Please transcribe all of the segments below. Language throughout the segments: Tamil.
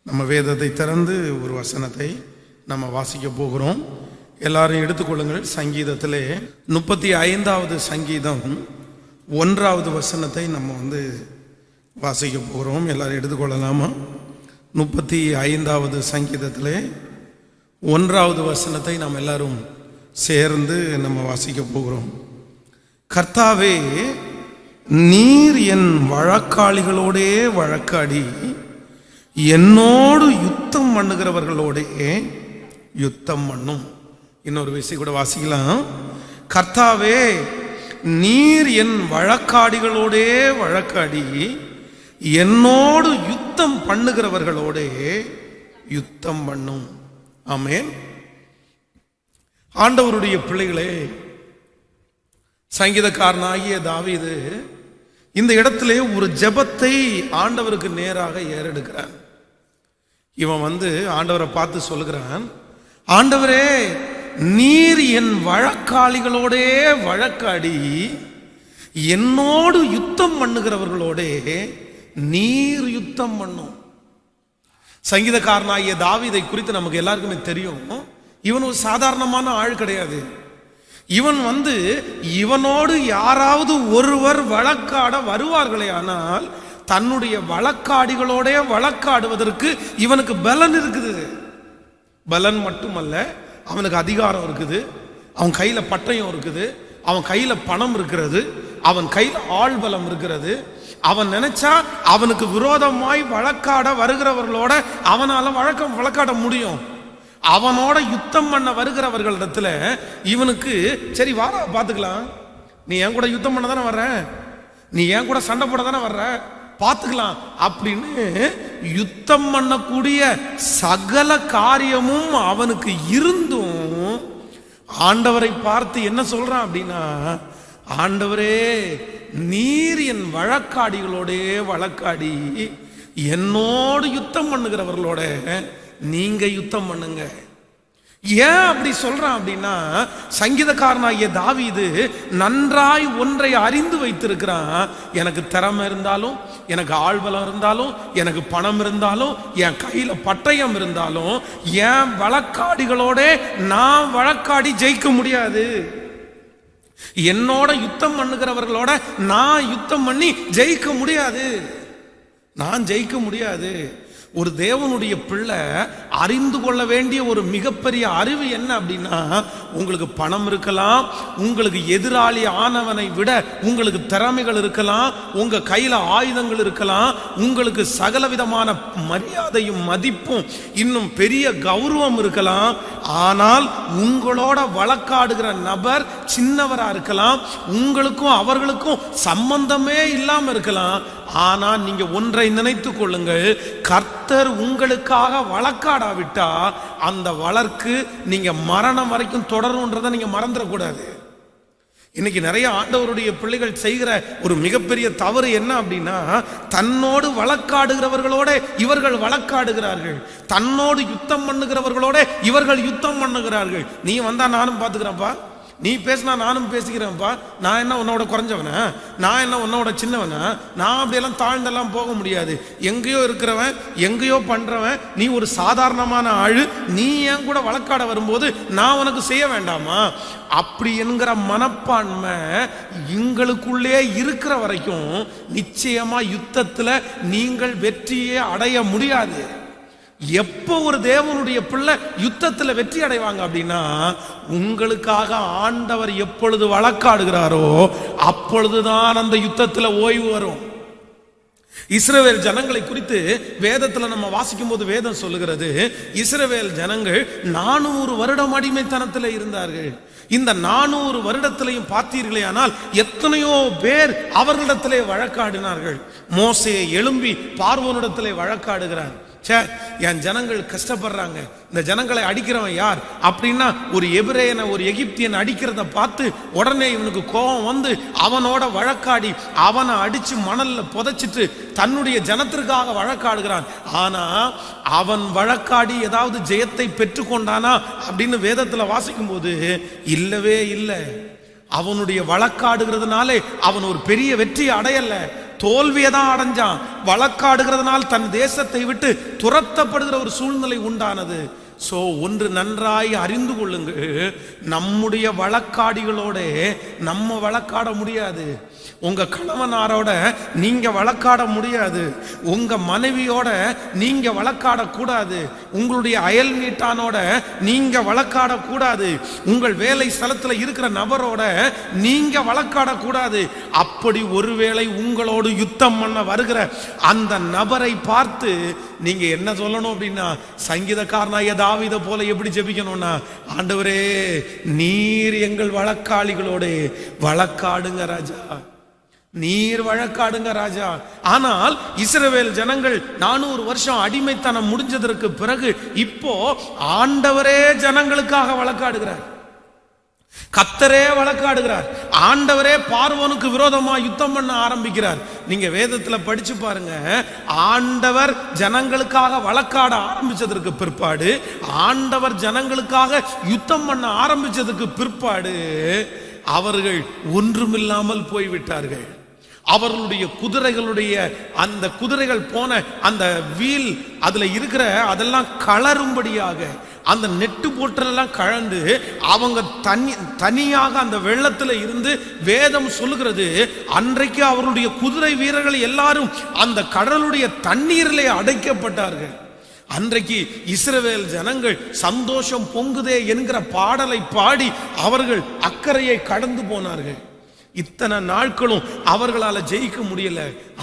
நம்ம வேதத்தை திறந்து ஒரு வசனத்தை நம்ம வாசிக்க போகிறோம். எல்லாரும் எடுத்துக்கொள்ளுங்கள். சங்கீதத்திலே 35வது சங்கீதம் 1வது வசனத்தை நம்ம வாசிக்க போகிறோம். எல்லாரும் எடுத்துக்கொள்ளலாமா? 35வது சங்கீதத்திலே 1வது வசனத்தை நாம் எல்லாரும் சேர்ந்து நம்ம வாசிக்க போகிறோம். கர்த்தாவே, நீர் என் வழக்காளிகளோடே வழக்காடி என்னோடு யுத்தம் பண்ணுகிறவர்களோடே யுத்தம் பண்ணும். இன்னொரு விஷயம் கூட வாசிக்கலாம். கர்த்தாவே, நீர் என் வழக்காடிகளோடே வழக்காடி என்னோடு யுத்தம் பண்ணுகிறவர்களோடே யுத்தம் பண்ணும். ஆமென். ஆண்டவருடைய பிள்ளைகளே, சங்கீதக்காரனாகிய தாவீது இந்த இடத்திலே ஒரு ஜெபத்தை ஆண்டவருக்கு நேராக ஏறெடுக்கிறான். இவன் ஆண்டவரை பார்த்து சொல்லுகிறான், ஆண்டவரே, நீர் என் வழக்காளிகளோடே வழக்காடி என்னோடு யுத்தம் பண்ணுகிறவர்களோடே நீர் யுத்தம் பண்ணும். சங்கீதக்காரனாகிய தாவீதை குறித்து நமக்கு எல்லாருக்குமே தெரியும். இவன் ஒரு சாதாரணமான ஆள் கிடையாது. இவன் இவனோடு யாராவது ஒருவர் வழக்காட வருவார்களே ஆனால் தன்னுடைய வழக்காடிகளோட வழக்காடுவதற்கு இவனுக்கு பலன் இருக்குது. பலன் மட்டுமல்ல, அவனுக்கு அதிகாரம் இருக்குது, அவன் கையில பட்டயம் இருக்குது, அவன் கையில பணம் இருக்கிறது, அவன் கையில ஆள் பலம் இருக்கிறது. அவன் நினைச்சா அவனுக்கு விரோதமாய் வழக்காட வருகிறவர்களோட அவனால வழக்காட முடியும். அவனோட யுத்தம் பண்ண வருகிறவர்களிடத்துல இவனுக்கு சரி வாரா பார்த்துக்கலாம், நீ என் கூட யுத்தம் பண்ண தானே வர்ற, நீ என் கூட சண்டை போட தானே வர்ற, பார்த்துக்கலாம் அப்படின்னு யுத்தம் பண்ணக்கூடிய சகல காரியமும் அவனுக்கு இருந்தும் ஆண்டவரை பார்த்து என்ன சொல்றான் அப்படின்னா, ஆண்டவரே, நீர் என் வழக்காடிகளோடே வழக்காடி என்னோடு யுத்தம் பண்ணுகிறவர்களோட நீங்க யுத்தம் பண்ணுங்க. ஏன் அப்படி சொல்றான் அப்படின்னா, சங்கீதக்காரனாகிய தாவீது நன்றாய் ஒன்றை அறிந்து வைத்திருக்கிறான். எனக்கு திறமை இருந்தாலும், எனக்கு ஆள்பலம் இருந்தாலும், எனக்கு பணம் இருந்தாலும், என் கையில பட்டயம் இருந்தாலும், என் வழக்காடிகளோட நான் வழக்காடி ஜெயிக்க முடியாது. என்னோட யுத்தம் பண்ணுகிறவர்களோட நான் யுத்தம் பண்ணி ஜெயிக்க முடியாது. நான் ஜெயிக்க முடியாது. ஒரு தேவனுடைய பிள்ளை அறிந்து கொள்ள வேண்டிய ஒரு மிகப்பெரிய அறிவு என்ன அப்படின்னா, உங்களுக்கு பணம் இருக்கலாம், உங்களுக்கு எதிராளி ஆனவனை விட உங்களுக்கு திறமைகள் இருக்கலாம், உங்க கையில ஆயுதங்கள் இருக்கலாம், உங்களுக்கு சகலவிதமான மரியாதையும் மதிப்பும் இன்னும் பெரிய கௌரவம் இருக்கலாம். ஆனால் உங்களோட வழக்காடுகிற நபர் சின்னவரா இருக்கலாம், உங்களுக்கும் அவர்களுக்கும் சம்பந்தமே இல்லாம இருக்கலாம். ஆனா நீங்க ஒன்றை நினைத்துக் கொள்ளுங்கள், கர்த்தர் உங்களுக்காக வழக்காடாவிட்டா அந்த வழக்கு நீங்க மரணம் வரைக்கும் தொடரும்ன்றதை நீங்க மறந்துடக்கூடாது. இன்னைக்கு நிறைய ஆண்டவருடைய பிள்ளைகள் செய்கிற ஒரு மிகப்பெரிய தவறு என்ன அப்படின்னா, தன்னோடு வழக்காடுகிறவர்களோட இவர்கள் வழக்காடுகிறார்கள், தன்னோடு யுத்தம் பண்ணுகிறவர்களோட இவர்கள் யுத்தம் பண்ணுகிறார்கள். நீ வந்தா நானும் பார்த்துக்கிறேன்ப்பா, நீ பேசினா நானும் பேசிக்கிறேன்ப்பா, நான் என்ன உன்னோட குறைஞ்சவனா, நான் என்ன உன்னோட சின்னவனா, நான் அப்படியெல்லாம் தாழ்ந்தெல்லாம் போக முடியாது. எங்கேயோ இருக்கிறவன், எங்கேயோ பண்றவன், நீ ஒரு சாதாரணமான ஆளு, நீ என் கூட வழக்காட வரும்போது நான் உனக்கு செய்ய வேண்டாமா? அப்படி என்கிற மனப்பான்மை எங்களுக்குள்ளே இருக்கிற வரைக்கும் நிச்சயமா யுத்தத்துல நீங்கள் வெற்றியே அடைய முடியாது. எப்போ ஒரு தேவனுடைய பிள்ளை யுத்தத்துல வெற்றி அடைவாங்க அப்படின்னா, உங்களுக்காக ஆண்டவர் எப்பொழுது வழக்காடுகிறாரோ அப்பொழுதுதான் அந்த யுத்தத்துல ஓய்வு வரும். இஸ்ரவேல் ஜனங்களை குறித்து வேதத்துல நம்ம வாசிக்கும் போது வேதம் சொல்லுகிறது, இஸ்ரவேல் ஜனங்கள் 400 வருடம் அடிமைத்தனத்தில் இருந்தார்கள். இந்த 400 வருடத்திலையும் பார்த்தீர்களே ஆனால் எத்தனையோ பேர் அவர்களிடத்திலே வழக்காடினார்கள். மோசே எழும்பி பார்வோனிடத்திலே வழக்காடுகிறார். என் ஜனங்கள் கஷ்டப்படுறாங்க, இந்த ஜனங்களை அடிக்கிறவன் யார் அப்படின்னா ஒரு எபிரேயனை, ஒரு எகிப்தியன் அடிக்கிறத பார்த்து உடனே இவனுக்கு கோபம் அவனோட வழக்காடி அவனை அடிச்சு மணல்ல புதைச்சிட்டு தன்னுடைய ஜனத்திற்காக வழக்காடுகிறான். ஆனா அவன் வழக்காடி ஏதாவது ஜெயத்தை பெற்றுக்கொண்டானா அப்படின்னு வேதத்துல வாசிக்கும் போது இல்லவே இல்லை. அவனுடைய வழக்காடுகிறதுனாலே அவன் ஒரு பெரிய வெற்றி அடையல. தோல்வியை தான் அடைஞ்சான். வழக்காடுகிறதுனால் தன் தேசத்தை விட்டு துரத்தப்படுகிற ஒரு சூழ்நிலை உண்டானது. சோ ஒன்று நன்றாய் அறிந்து கொள்ளுங்க, நம்முடைய வழக்காடிகளோட நம்ம வழக்காட முடியாது. உங்க கணவனாரோட நீங்க வழக்காட முடியாது. உங்க மனைவியோட நீங்க வழக்காட கூடாது. உங்களுடைய அயல் வீட்டானோட நீங்க வழக்காட கூடாது. உங்கள் வேலை ஸ்தலத்தில் இருக்கிற நபரோட நீங்க வழக்காட கூடாது. அப்படி ஒருவேளை உங்களோடு யுத்தம் பண்ண வருகிற அந்த நபரை பார்த்து நீங்க என்ன சொல்லணும் அப்படின்னா, சங்கீதக்காரனாய தாவீதை போல எப்படி ஜெபிக்கணும்னா, ஆண்டவரே நீர் எங்கள் வழக்காளிகளோட வழக்காடுங்க ராஜா, நீர் வழக்காடுங்க ராஜா. ஆனால் இஸ்ரவேல் ஜனங்கள் 400 வருஷம் அடிமைத்தனம் முடிஞ்சதற்கு பிறகு இப்போ ஆண்டவரே ஜனங்களுக்காக வழக்காடுகிறார். கர்த்தரே வழக்காடுகிறார். ஆண்டவரே பார்வோனுக்கு விரோதமா யுத்தம் பண்ண ஆரம்பிக்கிறார். நீங்க வேதத்துல படிச்சு பாருங்க, ஆண்டவர் ஜனங்களுக்காக வழக்காட ஆரம்பிச்சதற்கு பிற்பாடு, ஆண்டவர் ஜனங்களுக்காக யுத்தம் பண்ண ஆரம்பிச்சதுக்கு பிற்பாடு அவர்கள் ஒன்றுமில்லாமல் போய்விட்டார்கள். அவர்களுடைய குதிரைகளுடைய அந்த குதிரைகள் போன அந்த வீல் அதுல இருக்கிற அதெல்லாம் கலரும்படியாக அந்த நெட்டு போட்டெல்லாம் கலந்து அவங்க தனியாக அந்த வெள்ளத்துல இருந்து வேதம் சொல்லுகிறது, அன்றைக்கு அவருடைய குதிரை வீரர்கள் எல்லாரும் அந்த கடலுடைய தண்ணீரிலே அடைக்கப்பட்டார்கள். அன்றைக்கு இஸ்ரவேல் ஜனங்கள் சந்தோஷம் பொங்குதே என்கிற பாடலை பாடி அவர்கள் அக்கறையை கடந்து போனார்கள். இத்தனை நாட்களும் அவர்களால ஜெயிக்க முடியல.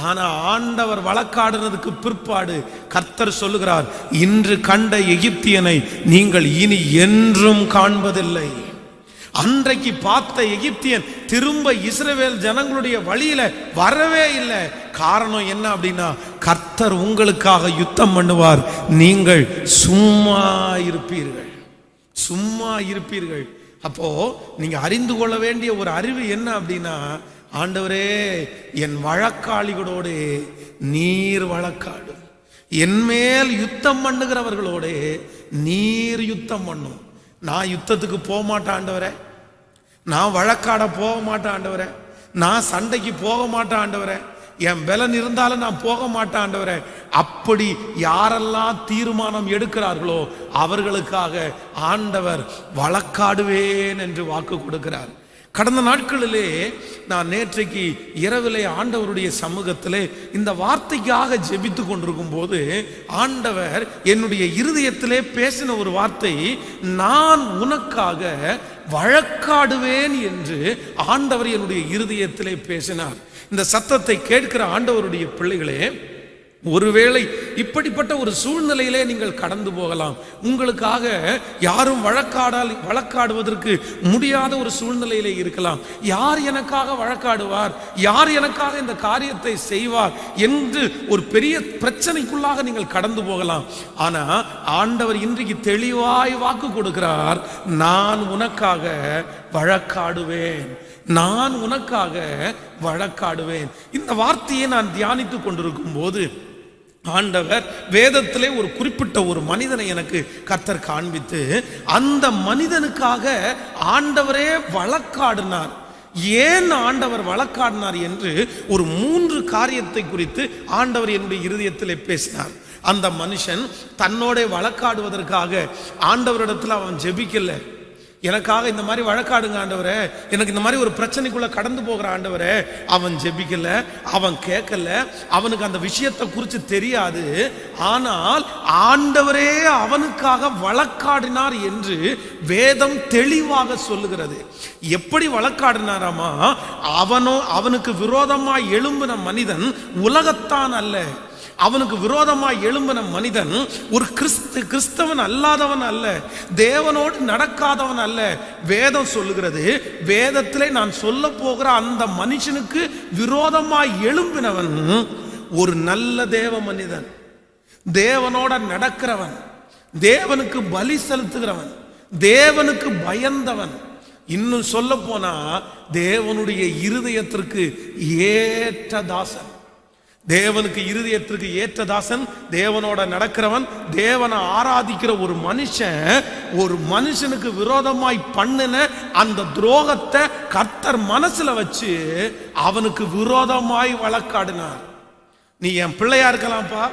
ஆனா ஆண்டவர் வழக்காடுறதுக்கு பிற்பாடு கர்த்தர் சொல்லுகிறார், இன்று கண்ட எகிப்தியனை நீங்கள் இனி என்றும் காண்பதில்லை. அன்றைக்கு பார்த்த எகிப்தியன் திரும்ப இஸ்ரவேல் ஜனங்களுடைய வழியில வரவே இல்லை. காரணம் என்ன அப்படின்னா, கர்த்தர் உங்களுக்காக யுத்தம் பண்ணுவார், நீங்கள் சும்மா இருப்பீர்கள், சும்மா இருப்பீர்கள். அப்போ நீங்க அறிந்து கொள்ள வேண்டிய ஒரு அறிவு என்ன அப்படின்னா, ஆண்டவரே என் வழக்காளிகளோடு நீர் வழக்காடும், என் மேல் யுத்தம் பண்ணுகிறவர்களோட நீர் யுத்தம் பண்ணும். நான் யுத்தத்துக்கு போக மாட்டேன் ஆண்டவரே, நான் வழக்காட போக மாட்டேன் ஆண்டவரே, நான் சண்டைக்கு போக மாட்டேன் ஆண்டவரே, என் பலன் இருந்தாலும் நான் போக மாட்டேன் ஆண்டவரே. அப்படி யாரெல்லாம் தீர்மானம் எடுக்கிறார்களோ அவர்களுக்காக ஆண்டவர் வழக்காடுவேன் என்று வாக்கு கொடுக்கிறார். கடந்த நாட்களிலே நான் நேற்றைக்கு இரவிலே ஆண்டவருடைய சமூகத்திலே இந்த வார்த்தைக்காக ஜெபித்து கொண்டிருக்கும் போது ஆண்டவர் என்னுடைய இருதயத்திலே பேசின ஒரு வார்த்தை, நான் உனக்காக வழக்காடுவேன் என்று ஆண்டவர் என்னுடைய இருதயத்திலே பேசினார். இந்த சத்தத்தை கேட்கிற ஆண்டவருடைய பிள்ளைகளே, ஒருவேளை இப்படிப்பட்ட ஒரு சூழ்நிலையிலே நீங்கள் கடந்து போகலாம். உங்களுக்காக யாரும் வழக்காடுவதற்கு முடியாத ஒரு சூழ்நிலையிலே இருக்கலாம். யார் எனக்காக வழக்காடுவார், யார் எனக்காக இந்த காரியத்தை செய்வார் என்று ஒரு பெரிய பிரச்சனைக்குள்ளாக நீங்கள் கடந்து போகலாம். ஆனா ஆண்டவர் இன்றைக்கு தெளிவாய் வாக்கு கொடுக்கிறார், நான் உனக்காக வழக்காடுவேன், நான் உனக்காக வழக்காடுவேன். இந்த வார்த்தையை நான் தியானித்துக் கொண்டிருக்கும் போது ஆண்டவர் வேதத்திலே ஒரு குறிப்பிட்ட ஒரு மனிதனை எனக்கு கர்த்தர் காண்பித்து, அந்த மனிதனுக்காக ஆண்டவரே வழக்காடினார். ஏன் ஆண்டவர் வழக்காடினார் என்று ஒரு 3 காரியத்தை குறித்து ஆண்டவர் என்னுடைய இருதயத்திலே பேசினார். அந்த மனுஷன் தன்னோட வழக்காடுவதற்காக ஆண்டவரிடத்தில் அவன் ஜெபிக்கல, எனக்காக இந்த மாதிரி வழக்காடுங்க ஆண்டவரே, எனக்கு இந்த மாதிரி ஒரு பிரச்சனைக்குள்ள கடந்து போகிற ஆண்டவரே. அவன் ஜெபிக்கல, அவன் கேட்கல, அவனுக்கு அந்த விஷயத்தை குறித்து தெரியாது. ஆனால் ஆண்டவரே அவனுக்காக வழக்காடினார் என்று வேதம் தெளிவாக சொல்லுகிறது. எப்படி வழக்காடினாராமா, அவனுக்கு விரோதமாய் எழும்பின மனிதன் உலகத்தான் அல்ல, அவனுக்கு விரோதமாய் எழும்பின மனிதன் ஒரு கிறிஸ்தவன் அல்லாதவன் அல்ல, தேவனோடு நடக்காதவன் அல்ல. வேதம் சொல்லுகிறது, வேதத்திலே நான் சொல்ல போகிற அந்த மனுஷனுக்கு விரோதமாய் எழும்பினவன் ஒரு நல்ல தேவ மனிதன், தேவனோட நடக்கிறவன், தேவனுக்கு பலி செலுத்துகிறவன், தேவனுக்கு பயந்தவன். இன்னும் சொல்ல போனா தேவனுடைய இருதயத்திற்கு ஏற்ற தாசன், தேவனுக்கு இருதயத்திற்கு ஏற்ற தாசன், தேவனோட நடக்கிறவன், தேவனை ஆராதிக்கிற ஒரு மனுஷனுக்கு விரோதமாய் பண்ணின அந்த துரோகத்தை கர்த்தர் மனசுல வச்சு அவனுக்கு விரோதமாய் வழக்காடினார். நீ என் பிள்ளையா இருக்கலாம்ப்பா,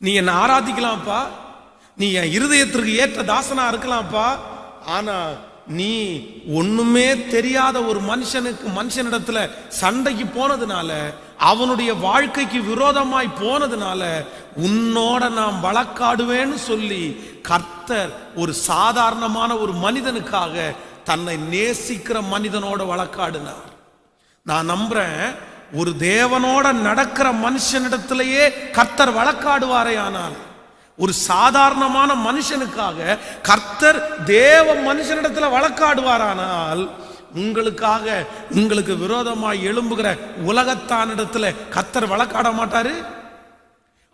நீ என்னை ஆராதிக்கலாம்ப்பா, நீ என் இருதயத்திற்கு ஏற்ற தாசனா இருக்கலாம்ப்பா, ஆனா நீ ஒண்ணுமே தெரியாத ஒரு மனுஷனிடத்துல சண்டைக்கு போனதுனால, அவனுடைய வாழ்க்கைக்கு விரோதமாய் போனதுனால உன்னோட நான் வழக்காடுவேன்னு சொல்லி கர்த்தர் ஒரு சாதாரணமான ஒரு மனிதனுக்காக தன்னை நேசிக்கிற மனிதனோட வழக்காடினார். நான் நம்புறேன், ஒரு தேவனோட நடக்கிற மனுஷனிடத்திலேயே கர்த்தர் வழக்காடுவாரே, ஆனால் ஒரு சாதாரணமான மனுஷனுக்காக கர்த்தர் தேவ மனுஷனிடத்துல வழக்காடுவாரானால், உங்களுக்கு விரோதமாய் எழும்புகிற உலகத்தானிடத்துல கர்த்தர் வழக்காட மாட்டாரு?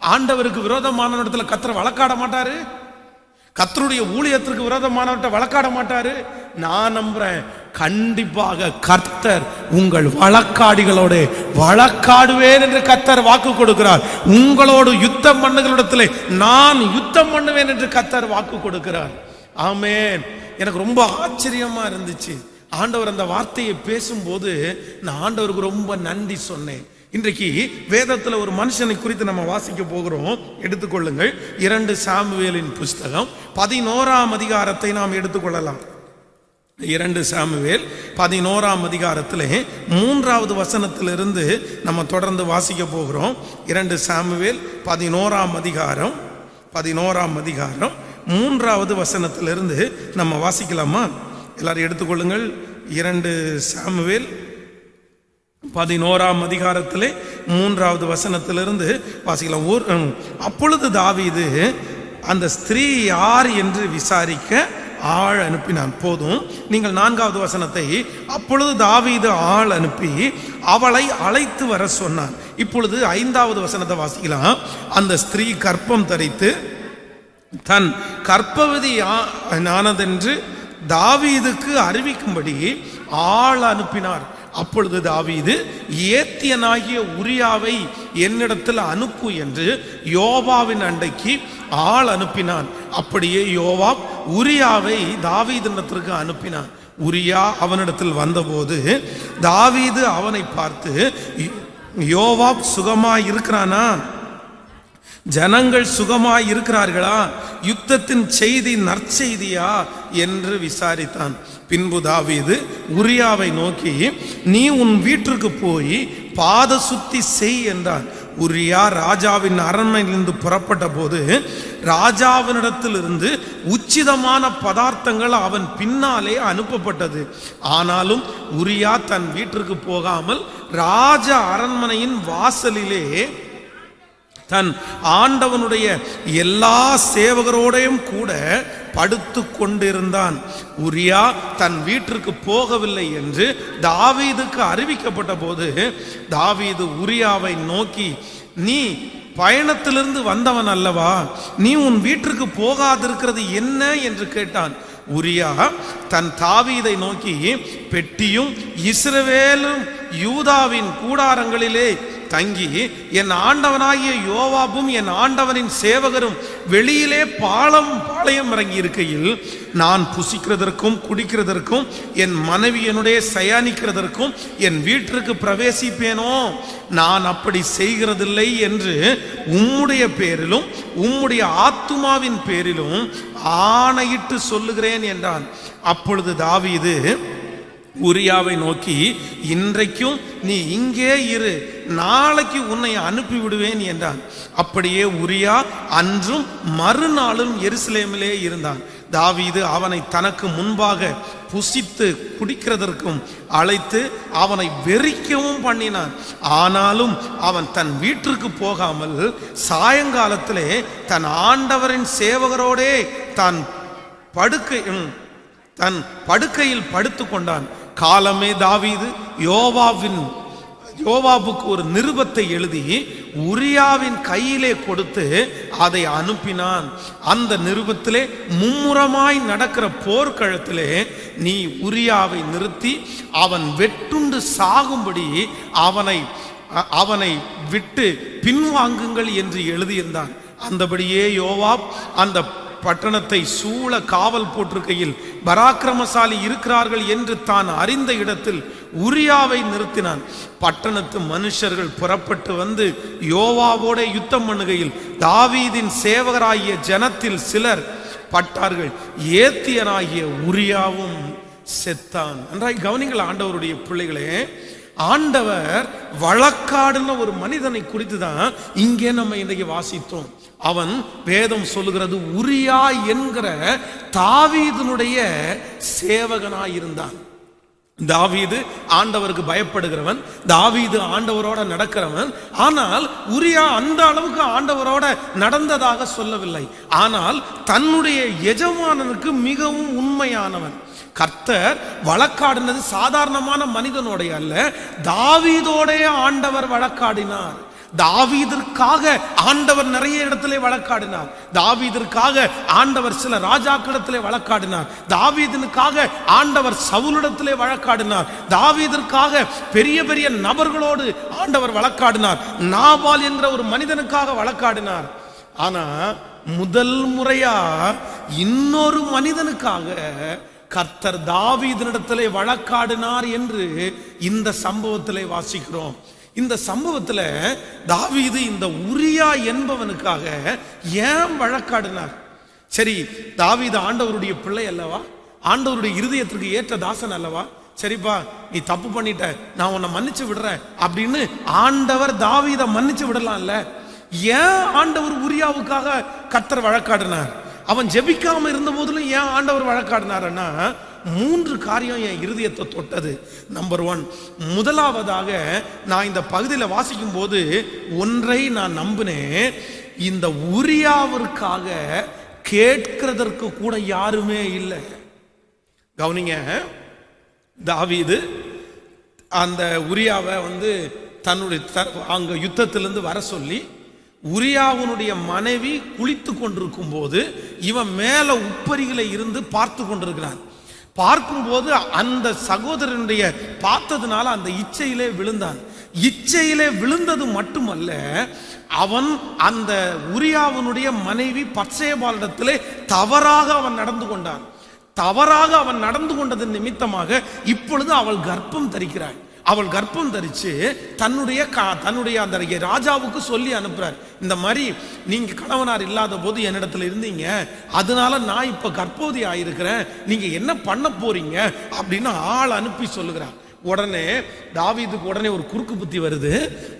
ஆண்டவருக்கு விரோதமான இடத்துல கர்த்தர் வழக்காட மாட்டாரு? கர்த்தருடைய ஊழியத்திற்கு விரோதமானவர்கிட்ட வழக்காட மாட்டாரு? நான் நம்புறேன், கண்டிப்பாக கர்த்தர் உங்கள் வழக்காடிகளோட வழக்காடுவேன் என்று கர்த்தர் வாக்கு கொடுக்கிறார். உங்களோடு யுத்தம் பண்ணுகளிடத்திலே நான் யுத்தம் பண்ணுவேன் என்று கர்த்தர் வாக்கு கொடுக்கிறார். ஆமென். எனக்கு ரொம்ப ஆச்சரியமா இருந்துச்சு ஆண்டவர் அந்த வார்த்தையை பேசும்போது. நான் ஆண்டவருக்கு ரொம்ப நன்றி சொன்னேன். இன்றைக்கு வேதத்துல ஒரு மனுஷனை குறித்து நம்ம வாசிக்க போகிறோம். எடுத்துக்கொள்ளுங்கள், 2 சாமுவேலின் புஸ்தகம் 11ஆம் அதிகாரத்தை நாம் எடுத்துக்கொள்ளலாம். 2 சாமுவேல் 11ஆம் அதிகாரத்திலே 3வது வசனத்திலிருந்து நம்ம தொடர்ந்து வாசிக்க போகிறோம். 2 சாமுவேல் 11ஆம் அதிகாரம் 3வது வசனத்திலிருந்து நம்ம வாசிக்கலாமா? எல்லாரும் எடுத்துக்கொள்ளுங்கள். 2 சாமுவேல் 11ஆம் அதிகாரத்திலே 3வது வசனத்திலிருந்து வாசிக்கலாம். அப்பொழுது தாவீது அந்த ஸ்திரீ யார் என்று விசாரிக்க ஆள் அனுப்பினான். போதும், நீங்கள் 4வது வசனத்தை, அப்பொழுது தாவீது ஆள் அனுப்பி அவளை அழைத்து வர சொன்னான். இப்பொழுது 5வது வசனத்தை வாசிக்கலாம். அந்த ஸ்திரீ கர்ப்பம் தரித்து தன் கர்ப்பவதி ஆனதென்று தாவீதுக்கு அறிவிக்கும்படி ஆள் அனுப்பினார். அப்பொழுது தாவீது, ஏத்தியனாகிய உரியாவை என்னிடத்தில் அனுப்பு என்று யோவாவின் அண்டைக்கு ஆள் அனுப்பினான். அப்படியே யோவாப் உரியாவை தாவீதிடத்திற்கு அனுப்பினான். உரியா அவனிடத்தில் வந்தபோது தாவீது அவனை பார்த்து, யோவாப் சுகமாய் இருக்கிறானா? ஜனங்கள் சுகமாய் இருக்கிறார்களா? யுத்தத்தின் செய்தி நற்செய்தியா என்று விசாரித்தான். பின்பு தாவீது உரியாவை நோக்கி, நீ உன் வீட்டிற்கு போய் பாத சுத்தி செய் என்றான். உரியா ராஜாவின் அரண்மனையிலிருந்து புறப்பட்ட போது ராஜாவினிடத்திலிருந்து உச்சிதமான பதார்த்தங்கள் அவன் பின்னாலே அனுப்பப்பட்டது. ஆனாலும் உரியா தன் வீட்டிற்கு போகாமல் ராஜ அரண்மனையின் வாசலிலே தன் ஆண்டவனுடைய எல்லா சேவகரோடையும் கூட படுத்து கொண்டிருந்தான். உரியா தன் வீட்டிற்கு போகவில்லை என்று தாவீதுக்கு அறிவிக்கப்பட்ட போது தாவீது உரியாவை நோக்கி, நீ பயணத்திலிருந்து வந்தவன் அல்லவா? நீ உன் வீட்டிற்கு போகாதிருக்கிறது என்ன என்று கேட்டான். உரியா தன் தாவீதை நோக்கி, பெட்டியும் இஸ்ரவேலும் யூதாவின் கூடாரங்களிலே தங்கி என் ஆண்டவனாகிய யோவாபும் என் ஆண்டவனின் சேவகரும் வெளியிலே பாளையம் இறங்கி இருக்கையில் நான் புசிக்கிறதற்கும் குடிக்கிறதற்கும் என் மனைவியனுடைய சயானிக்கிறதற்கும் என் வீட்டிற்கு பிரவேசிப்பேனோ? நான் அப்படி செய்கிறதில்லை என்று உம்முடைய பேரிலும் உம்முடைய ஆத்துமாவின் பேரிலும் ஆணையிட்டு சொல்லுகிறேன் என்றான். அப்பொழுது தாவீது உரியாவை நோக்கி, இன்றைக்கும் நீ இங்கே இரு, நாளைக்கு உன்னை அனுப்பி விடுவேன் என்றான். அப்படியே உரியா அன்றும் மறுநாளும் எருசலேமிலே இருந்தான். தாவீது அவனை தனக்கு முன்பாக புசித்து குடிக்கிறதற்கும் அழைத்து அவனை வெறிக்கவும் பண்ணினான். ஆனாலும் அவன் தன் வீட்டிற்கு போகாமல் சாயங்காலத்திலே தன் ஆண்டவரின் சேவகரோடே தன் படுக்கையில் படுத்து கொண்டான். காலமே தாவீது யோவாபுக்கு ஒரு நிருபத்தை எழுதி உரியாவின் கையிலே கொடுத்து அதை அனுப்பினான். அந்த நிருபத்திலே மும்முரமாய் நடக்கிற போர்க்களத்திலே நீ உரியாவை நிறுத்தி அவன் வெட்டுண்டு சாகும்படி அவனை அவனை விட்டு பின்வாங்குங்கள் என்று எழுதியிருந்தான். அந்தபடியே யோவாப் அந்த பட்டணத்தை சூழ காவல் போட்டிருக்கையில் பராக்கிரமசாலி இருக்கிறார்கள் என்று தான் அறிந்த இடத்தில் உரியாவை நிறுத்தினான். பட்டணத்து மனுஷர்கள் புறப்பட்டு வந்து யோவாவோட யுத்தம் பண்ணுகையில் தாவீதின் சேவகராகிய ஜனத்தில் சிலர் பட்டார்கள். ஏத்தியனாகிய உரியாவும் செத்தான். நன்றாய் கவனிங்கள் ஆண்டவருடைய பிள்ளைகளே, ஆண்டவர் வழக்காடுன ஒரு மனிதனை குறித்து தான் இங்கே நம்ம இன்றைக்கு வாசித்தோம். அவன் வேதம் சொல்லுகிறது உரியா என்கிற தாவீதினுடைய சேவகனாயிருந்தான். தாவீது ஆண்டவருக்கு பயப்படுகிறவன், தாவீது ஆண்டவரோட நடக்கிறவன். ஆனால் உரியா அந்த அளவுக்கு ஆண்டவரோட நடந்ததாக சொல்லவில்லை. ஆனால் தன்னுடைய எஜமானனுக்கு மிகவும் உண்மையானவன். கர்த்தர் வழக்காடினது சாதாரணமான மனிதனோடைய அல்ல, தாவீதோடைய ஆண்டவர் வழக்காடினார். தாவீதிற்காக ஆண்டவர் நிறைய இடத்திலே வழக்காடினார். தாவீதிற்காக ஆண்டவர் சில ராஜாக்களிடத்திலே வழக்காடினார். தாவீதிற்காக ஆண்டவர் சவுலிடத்திலே வழக்காடினார். தாவீதிற்காக பெரிய பெரிய நபர்களோடு ஆண்டவர் வழக்காடினார். நாபால் என்ற ஒரு மனிதனுக்காக வழக்காடினார். ஆனா முதல் முறையா இன்னொரு மனிதனுக்காக கர்த்தர் தாவீதினிடத்திலே வழக்காடினார் என்று இந்த சம்பவத்திலே வாசிக்கிறோம். இந்த சம்பவத்தில் தாவீது இந்த உரியா என்பவனுக்காக ஏன் வழக்காடினார்? சரி, தாவீது ஆண்டவருடைய பிள்ளை அல்லவா, ஆண்டவருடைய இருதயத்திற்கு ஏற்ற தாசன் அல்லவா? சரிப்பா, நீ தப்பு பண்ணிட்ட, நான் உன்னை மன்னிச்சு விடுறேன் அப்படின்னு ஆண்டவர் தாவீதை மன்னிச்சு விடலாம்ல. ஏன் ஆண்டவர் உரியாவுக்காக கர்த்தர் வழக்காடினார்? அவன் ஜெபிக்காம இருந்த போதிலும் ஏன் ஆண்டவர் வழக்காடினார்னா, 3 காரியம் என் இருதயத்தை தொட்டது. நம்பர் 1, முதலாவதாக நான் இந்த பகுதியில் வாசிக்கும் போது ஒன்றை நான் நம்பினேன். இந்த உரியாவிற்காக கேட்கிறதற்கு கூட யாருமே இல்லை. கவனிங்க, தாவீது அந்த உரியாவை தன்னுடைய அங்க யுத்தத்திலிருந்து வர சொல்லி உரியாவுனுடைய மனைவி குளித்து கொண்டிருக்கும் போது இவன் மேல உப்பரிகளை இருந்து பார்த்து கொண்டிருக்கிறான். பார்க்கும்போது அந்த சகோதரனுடைய பார்த்ததுனால அந்த இச்சையிலே விழுந்தான். இச்சையிலே விழுந்தது மட்டுமல்ல, அவன் அந்த உரியாவுனுடைய மனைவி பத்சேபாளிடத்திலே தவறாக அவன் நடந்து கொண்டான். தவறாக அவன் நடந்து கொண்டது நிமித்தமாக இப்பொழுது அவள் கர்ப்பம் தரிக்கிறாள். அவள் கர்ப்பம் தரிச்சு தன்னுடைய அந்த ராஜாவுக்கு சொல்லி அனுப்புறார். இந்த மாதிரி நீங்க கணவனார் இல்லாத போது என்னிடத்துல இருந்தீங்க, அதனால நான் இப்ப கர்ப்பவதி ஆயிருக்கிறேன், நீங்க என்ன பண்ண போறீங்க அப்படின்னு ஆள் அனுப்பி சொல்லுகிறார். உடனே தாவீதுக்கு உடனே ஒரு குறுக்கு புத்தி வருது.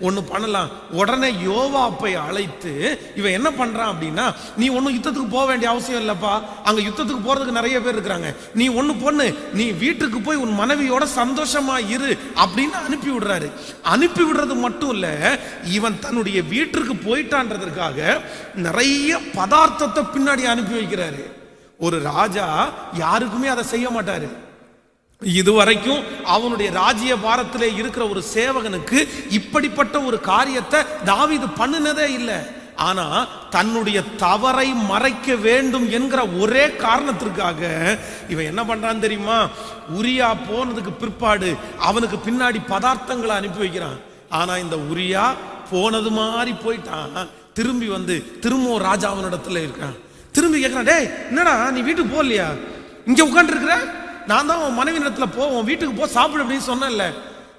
ஒன்று பண்ணலாம், உடனே யோவாப்பை அழைத்து இவன் என்ன பண்றான் அப்படின்னா, நீ ஒன்றும் யுத்தத்துக்கு போக வேண்டிய அவசியம் இல்லப்பா, அங்க யுத்தத்துக்கு போறதுக்கு நிறைய பேர் இருக்கிறாங்க, நீ ஒன்று பொண்ணு, நீ வீட்டுக்கு போய் உன் மனைவியோட சந்தோஷமா இரு அப்படின்னு அனுப்பி விடுறாரு. அனுப்பி விடுறது மட்டும் இல்ல, இவன் தன்னுடைய வீட்டிற்கு போயிட்டான்றதற்காக நிறைய பதார்த்தத்தை பின்னாடி அனுப்பி வைக்கிறாரு. ஒரு ராஜா யாருக்குமே அதை செய்ய மாட்டாரு. இதுவரைக்கும் அவனுடைய ராஜ்ய பாரத்திலே இருக்கிற ஒரு சேவகனுக்கு இப்படிப்பட்ட ஒரு காரியத்தை தாவீது பண்ணினதே இல்லை. ஆனா தன்னுடைய தவறை மறைக்க வேண்டும் என்கிற ஒரே காரணத்திற்காக இவன் என்ன பண்றான் தெரியுமா? உரியா போனதுக்கு பிற்பாடு அவனுக்கு பின்னாடி பதார்த்தங்களை அனுப்பி வைக்கிறான். ஆனா இந்த உரியா போனது மாதிரி போயிட்டான். திரும்பி திரும்ப ராஜா அவனிடத்துல இருக்கான். திரும்பி கேட்கிறான், டேய் என்னடா நீ வீட்டுக்கு போகலையா, இங்க உட்காந்து இருக்கிற, நான் தான் உன் மனைவி இடத்துல போவோம், வீட்டுக்கு போ சாப்பிடு அப்படின்னு சொன்னேன்ல.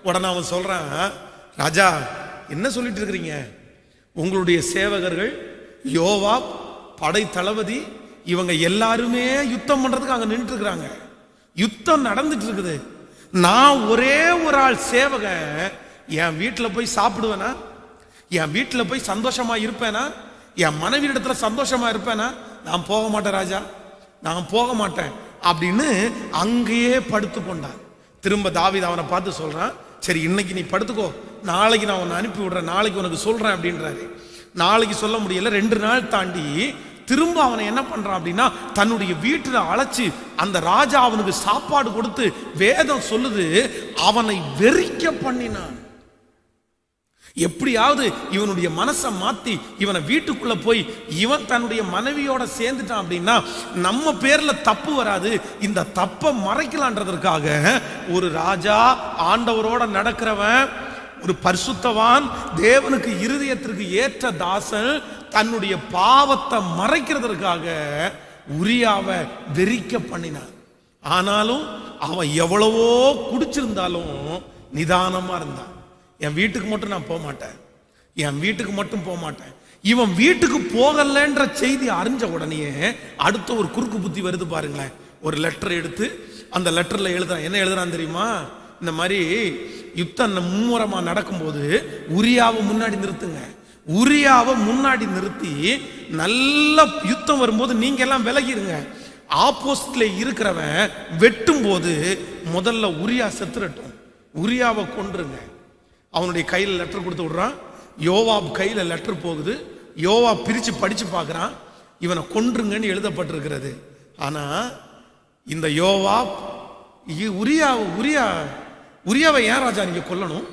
உடனே அவன் சொல்றான், ராஜா என்ன சொல்லிட்டு இருக்கிறீங்க? உங்களுடைய சேவகர்கள் யோவாப் படை தளபதி இவங்க எல்லாருமே யுத்தம் பண்றதுக்கு அங்க நின்று இருக்கிறாங்க. யுத்தம் நடந்துட்டு இருக்குது. நான் ஒரே ஒரு ஆள் சேவகன் என் வீட்டில் போய் சாப்பிடுவேனா, என் வீட்டில் போய் சந்தோஷமா இருப்பேனா, என் மனைவி இடத்துல சந்தோஷமா இருப்பேனா? நான் போக மாட்டேன் ராஜா, நான் போக மாட்டேன் அப்படின்னு அங்கேயே படுத்து கொண்டான். திரும்ப தாவீது அவனை பார்த்து சொல்றான், சரி இன்னைக்கு நீ படுத்துக்கோ, நாளைக்கு நான் உன்னை அனுப்பி விடுறேன், நாளைக்கு உனக்கு சொல்றேன் அப்படின்றாரு. நாளைக்கு சொல்ல முடியல, 2 நாள் தாண்டி திரும்ப அவனை என்ன பண்றான் அப்படின்னா, தன்னுடைய வீட்டில் அழைச்சி அந்த ராஜா அவனுக்கு சாப்பாடு கொடுத்து வேதம் சொல்லுது அவனை வெறிக்க பண்ணினான். எப்படியாவது இவனுடைய மனசை மாத்தி இவனை வீட்டுக்குள்ள போய் இவன் தன்னுடைய மனைவியோட சேர்ந்துட்டான் அப்படின்னா நம்ம பேர்ல தப்பு வராது, இந்த தப்பை மறைக்கலான்றதற்காக ஒரு ராஜா ஆண்டவரோட நடக்கிறவன் ஒரு பரிசுத்தவான், தேவனுக்கு இருதயத்திற்கு ஏற்ற தாசன் தன்னுடைய பாவத்தை மறைக்கிறதற்காக உரியாவை வெறிக்க பண்ணினான். ஆனாலும் அவன் எவ்வளவோ குடிச்சிருந்தாலும் நிதானமா இருந்தான். என் வீட்டுக்கு மட்டும் நான் போக மாட்டேன், என் வீட்டுக்கு மட்டும் போக மாட்டேன். இவன் வீட்டுக்கு போகலன்ற செய்தி அறிஞ்ச உடனே அடுத்த ஒரு குறுக்கு புத்தி வருது பாருங்களேன். ஒரு லெட்டர் எடுத்து அந்த லெட்டர்ல எழுதுறான். என்ன எழுதுறான் தெரியுமா? இந்த மாதிரி யுத்தம் மும்முரமா நடக்கும்போது உரியாவை முன்னாடி நிறுத்துங்க, உரியாவை முன்னாடி நிறுத்தி நல்ல யுத்தம் வரும்போது நீங்க எல்லாம் விலகிருங்க, ஆப்போசிட்ல இருக்கிறவன் வெட்டும் போது முதல்ல உரியா செத்துறட்டும், உரியாவை கொன்றுங்க. அவனுடைய கையில் லெட்டர் கொடுத்து விடுறான். யோவாப் கையில லெட்டர் போகுது. யோவாப் பிரிச்சு படிச்சு பார்க்கறான். இவனை கொன்றுங்கன்னு எழுதப்பட்டிருக்கிறது. ஆனா இந்த யோவாப் உரியாவை ஏன் ராஜா நீங்க கொல்லணும்?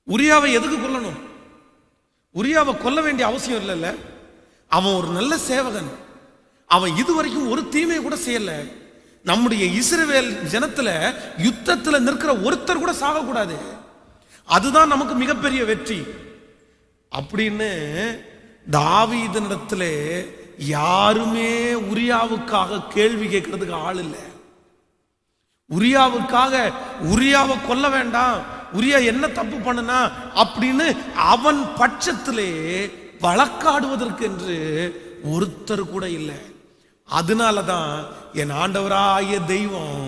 உரியாவை எதுக்கு கொல்லணும்? உரியாவை கொல்ல வேண்டிய அவசியம் இல்லைல்ல. அவன் ஒரு நல்ல சேவகன். அவன் இதுவரைக்கும் ஒரு தீமையை கூட செய்யல. நம்முடைய இஸ்ரவேல் ஜனத்துல யுத்தத்துல நிற்கிற ஒருத்தர் கூட சாகக்கூடாது. அதுதான் நமக்கு மிகப்பெரிய வெற்றி அப்படின்னு தாவீதினிடத்துல யாருமே உரியாவுக்காக கேள்வி கேட்கறதுக்கு ஆள் இல்லை. உரியாவுக்காக உரியாவை கொல்ல வேண்டாம், உரியா என்ன தப்பு பண்ணனா அப்படின்னு அவன் பட்சத்திலே வழக்காடுவதற்கு என்று ஒருத்தர் கூட இல்லை. அதனாலதான் என் ஆண்டவராகிய தெய்வம்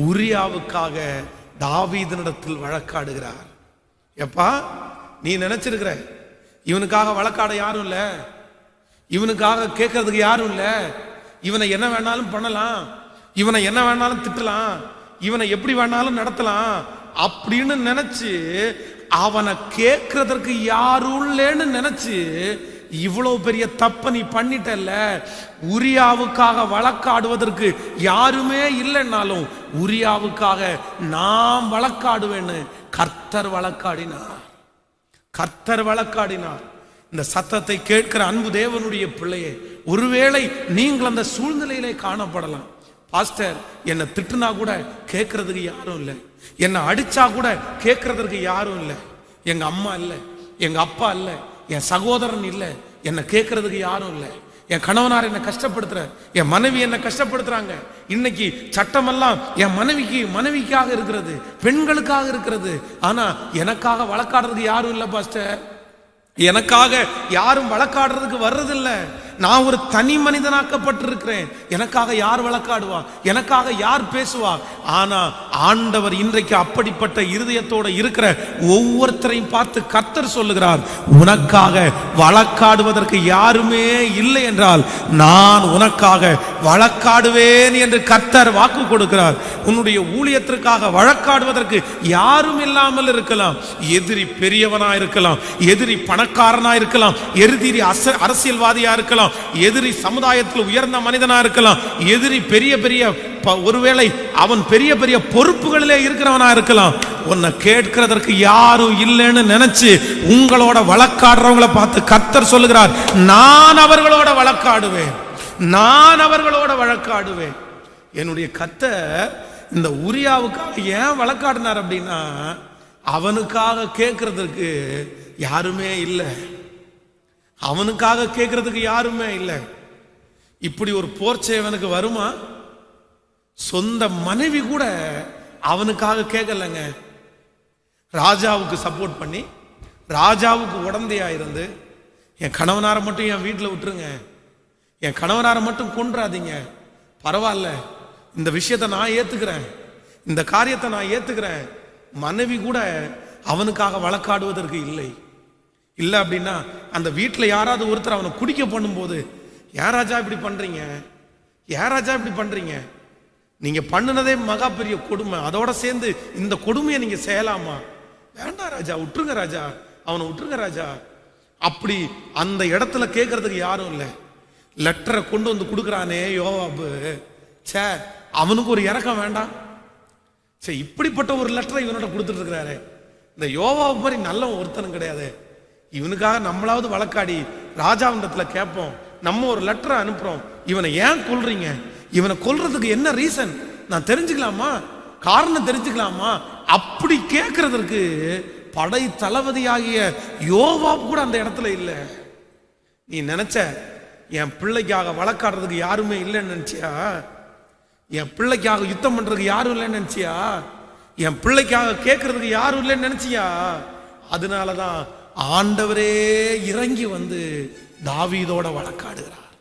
உரியாவுக்காக தாவீதினிடத்தில் வழக்காடுகிறார். எப்பா நீ நினைச்சிருக்கிற இவனுக்காக வழக்காட யாரும் இல்ல, இவனுக்காக கேட்கறதுக்கு யாரும் இல்ல, இவனை என்ன வேணாலும் பண்ணலாம், இவனை என்ன வேணாலும் திட்டலாம், இவனை எப்படி வேணாலும் நடத்தலாம் அப்படின்னு நினைச்சு அவனை கேட்கறதற்கு யாரும் இல்லைன்னு நினைச்சு இவ்வளவு பெரிய தப்ப நீ பண்ணிட்டல்ல. உரியாவுக்காக வழக்காடுவதற்கு யாருமே இல்லைன்னாலும் உரியாவுக்காக நாம் வழக்காடுவேன்னு கர்த்தர் வழக்காடினார். கர்த்தர் வழக்காடினார். இந்த சத்தத்தை கேட்கிற அன்பு தேவனுடைய பிள்ளையே, ஒருவேளை நீங்கள் அந்த சூழ்நிலையிலே காணப்படலாம். பாஸ்டர் என்னை திட்டுனா கூட கேட்கறதுக்கு யாரும் இல்லை, என்னை அடிச்சா கூட கேட்கறதுக்கு யாரும் இல்லை, எங்க அம்மா இல்லை, எங்க அப்பா இல்லை, என் சகோதரன் இல்லை, என்னை கேட்கறதுக்கு யாரும் இல்லை, என் கணவனார் என்னை கஷ்டப்படுத்துற, என் மனைவி என்னை கஷ்டப்படுத்துறாங்க. இன்னைக்கு சட்டமெல்லாம் என் மனைவிக்காக இருக்கிறது, பெண்களுக்காக இருக்கிறது. ஆனா எனக்காக வழக்காடுறதுக்கு யாரும் இல்லை பாஸ்டர், எனக்காக யாரும் வழக்காடுறதுக்கு வர்றதில்லை. நான் ஒரு தனி மனிதனாக்கப்பட்டிருக்கிறேன். எனக்காக யார் வழக்காடுவா, எனக்காக யார் பேசுவா? ஆனா ஆண்டவர் இன்றைக்கு அப்படிப்பட்ட இருதயத்தோட இருக்கிற ஒவ்வொருத்தரையும் பார்த்து கர்த்தர் சொல்லுகிறார், உனக்காக வழக்காடுவதற்கு யாருமே இல்லை என்றால் நான் உனக்காக வழக்காடுவேன் என்று கர்த்தர் வாக்கு கொடுக்கிறார். உன்னுடைய ஊழியத்திற்காக வழக்காடுவதற்கு யாரும் இல்லாமல் இருக்கலாம். எதிரி பெரியவனா இருக்கலாம், எதிரி பணக்காரனா இருக்கலாம், எதிரி அரசியல்வாதியா இருக்கலாம், எதிரி சமுதாயத்தில் உயர்ந்த மனிதனா இருக்கலாம், எதிரி பெரிய பெரிய ஒருவேளை அவன் பெரிய பெரிய பொறுப்புகளிலே இருக்கிறவனா இருக்கலாம். உன்னை கேட்கிறதற்கு யாரும் இல்லைன்னு நினைச்சு உங்களோட வழக்காடுறவங்களை பார்த்து கர்த்தர் சொல்லுகிறார், நான் அவர்களோட வழக்காடுவேன், நான் அவர்களோட வழக்காடுவேன். என்னுடைய கர்த்தர் இந்த உரியாவுக்காக ஏன் வழக்காடினார் அப்படின்னா, அவனுக்காக கேட்கறதுக்கு யாருமே இல்லை, அவனுக்காக கேட்கறதுக்கு யாருமே இல்லை. இப்படி ஒரு போர் சேவனுக்கு வருமா? சொந்த மனைவி கூட அவனுக்காக கேட்கலங்க. ராஜாவுக்கு சப்போர்ட் பண்ணி ராஜாவுக்கு உடந்தையா இருந்து, என் கணவனாரை மட்டும் என் வீட்டில் விட்டுருங்க, என் கணவனாரை மட்டும் கொன்றாதீங்க, பரவாயில்ல, இந்த விஷயத்தை நான் ஏத்துக்கிறேன், இந்த காரியத்தை நான் ஏத்துக்கிறேன். மனைவி கூட அவனுக்காக வழக்காடுவதற்கு இல்லை. இல்லை அப்படின்னா அந்த வீட்டில் யாராவது ஒருத்தர் அவனை குடிக்க பண்ணும்போது, ஏன் ராஜா இப்படி பண்றீங்க, ஏன் ராஜா இப்படி பண்றீங்க, நீங்க பண்ணுனதே மகா பெரிய கொடுமை, அதோட சேர்ந்து இந்த கொடுமையை நீங்க செய்யலாமா? வேண்டாம் ராஜா, விட்டுருங்க ராஜா, அவனை விட்டுருங்க ராஜா. அப்படி அந்த இடத்துல கேட்கறதுக்கு யாரும் இல்லை. லெட்டரை கொண்டு வந்து கொடுக்குறானே யோவாபு, சே அவனுக்கு ஒரு இறக்கம் வேண்டாம்? சரி, இப்படிப்பட்ட ஒரு லெட்டரை இவனோட கொடுத்துட்டு இருக்கிறாரு. இந்த யோவாபு மாதிரி நல்ல ஒருத்தனும் கிடையாது. இவனுக்காக நம்மளாவது வழக்காடி ராஜாவிடத்துல கேட்போம், நம்ம ஒரு லெட்டரை அனுப்புறோம், இவனை ஏன் கொல்றீங்க, இவனை கொல்றதுக்கு என்ன ரீசன் நான் தெரிஞ்சுக்கலாமா, காரணம் தெரிஞ்சுக்கலாமா அப்படி கேட்கறதற்கு படை தளபதியாகிய யோவாப் கூட அந்த இடத்துல இல்லை. நீ நினைச்ச என் பிள்ளைக்காக வழக்காடுறதுக்கு யாருமே இல்லைன்னு நினைச்சியா? என் பிள்ளைக்காக யுத்தம் பண்றதுக்கு யாரும் இல்லைன்னு நினைச்சியா? என் பிள்ளைக்காக கேட்கறதுக்கு யாரும் இல்லைன்னு நினைச்சியா? அதனாலதான் ஆண்டவரே இறங்கி வந்து தாவீதோட வழக்காடுகிறார்.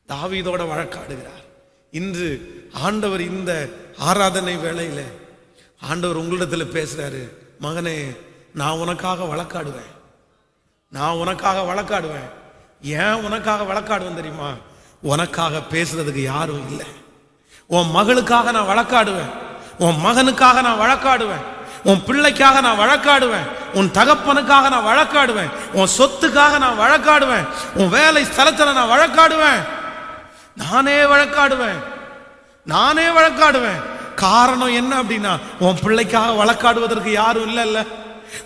தாவீதோட வழக்காடுகிறார். இன்று ஆண்டவர் இந்த ஆராதனை வேளையில ஆண்டவர் உங்களிடத்தில் பேசுறாரு, மகனே நான் உனக்காக வழக்காடுவேன், நான் உனக்காக வழக்காடுவேன். ஏன் உனக்காக வழக்காடுவேன் தெரியுமா? உனக்காக பேசுறதுக்கு யாரும் இல்லை. உன் மகளுக்காக நான் வழக்காடுவேன், உன் மகனுக்காக நான் வழக்காடுவேன், உன் பிள்ளைக்காக நான் வழக்காடுவேன், உன் தகப்பனுக்காக நான் வழக்காடுவேன், உன் சொத்துக்காக நான் வழக்காடுவேன், உன் வேலை ஸ்தலத்துல நான் வழக்காடுவேன். நானே வழக்காடுவேன், நானே வழக்காடுவேன். காரணம் என்ன அப்படின்னா, உன் பிள்ளைக்காக வழக்காடுவதற்கு யாரும் இல்ல,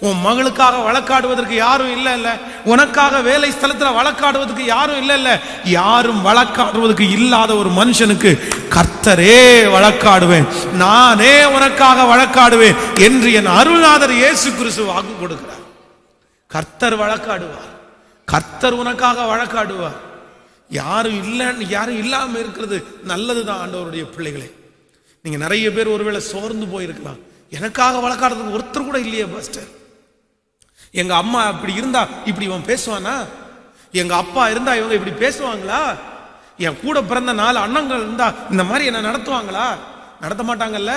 உன் மகளுக்காக வழக்காடுவதற்கு யாரும் இல்ல, உனக்காக வேலை ஸ்தலத்துல வழக்காடுவதற்கு யாரும் இல்ல. யாரும் வழக்காடுவதற்கு இல்லாத ஒரு மனுஷனுக்கு கர்த்தரே வழக்காடுவேன், நானே உனக்காக வழக்காடுவேன் என்று என் அருள்நாதர் இயேசு கிறிஸ்து வாக்கு கொடுக்கிறார். கர்த்தர் வழக்காடுவார், கர்த்தர் உனக்காக வழக்காடுவார். யாரும் இல்லைன்னு யாரும் இல்லாம இருக்கிறது நல்லதுதான் ஆண்டவருடைய பிள்ளைகளே. நீங்க நிறைய பேர் ஒருவேளை சோர்ந்து போயிருக்கலாம், எனக்காக வழக்காடுறதுக்கு ஒருத்தர் கூட இல்லையே பாஸ்டர். எங்க அம்மா இப்படி இருந்தா இப்படி இவன் பேசுவானா? எங்க அப்பா இருந்தா இவங்க இப்படி பேசுவாங்களா? என் கூட பிறந்த 4 அண்ணங்கள் இருந்தா இந்த மாதிரி என்ன நடத்துவாங்களா? நடத்த மாட்டாங்கல்ல,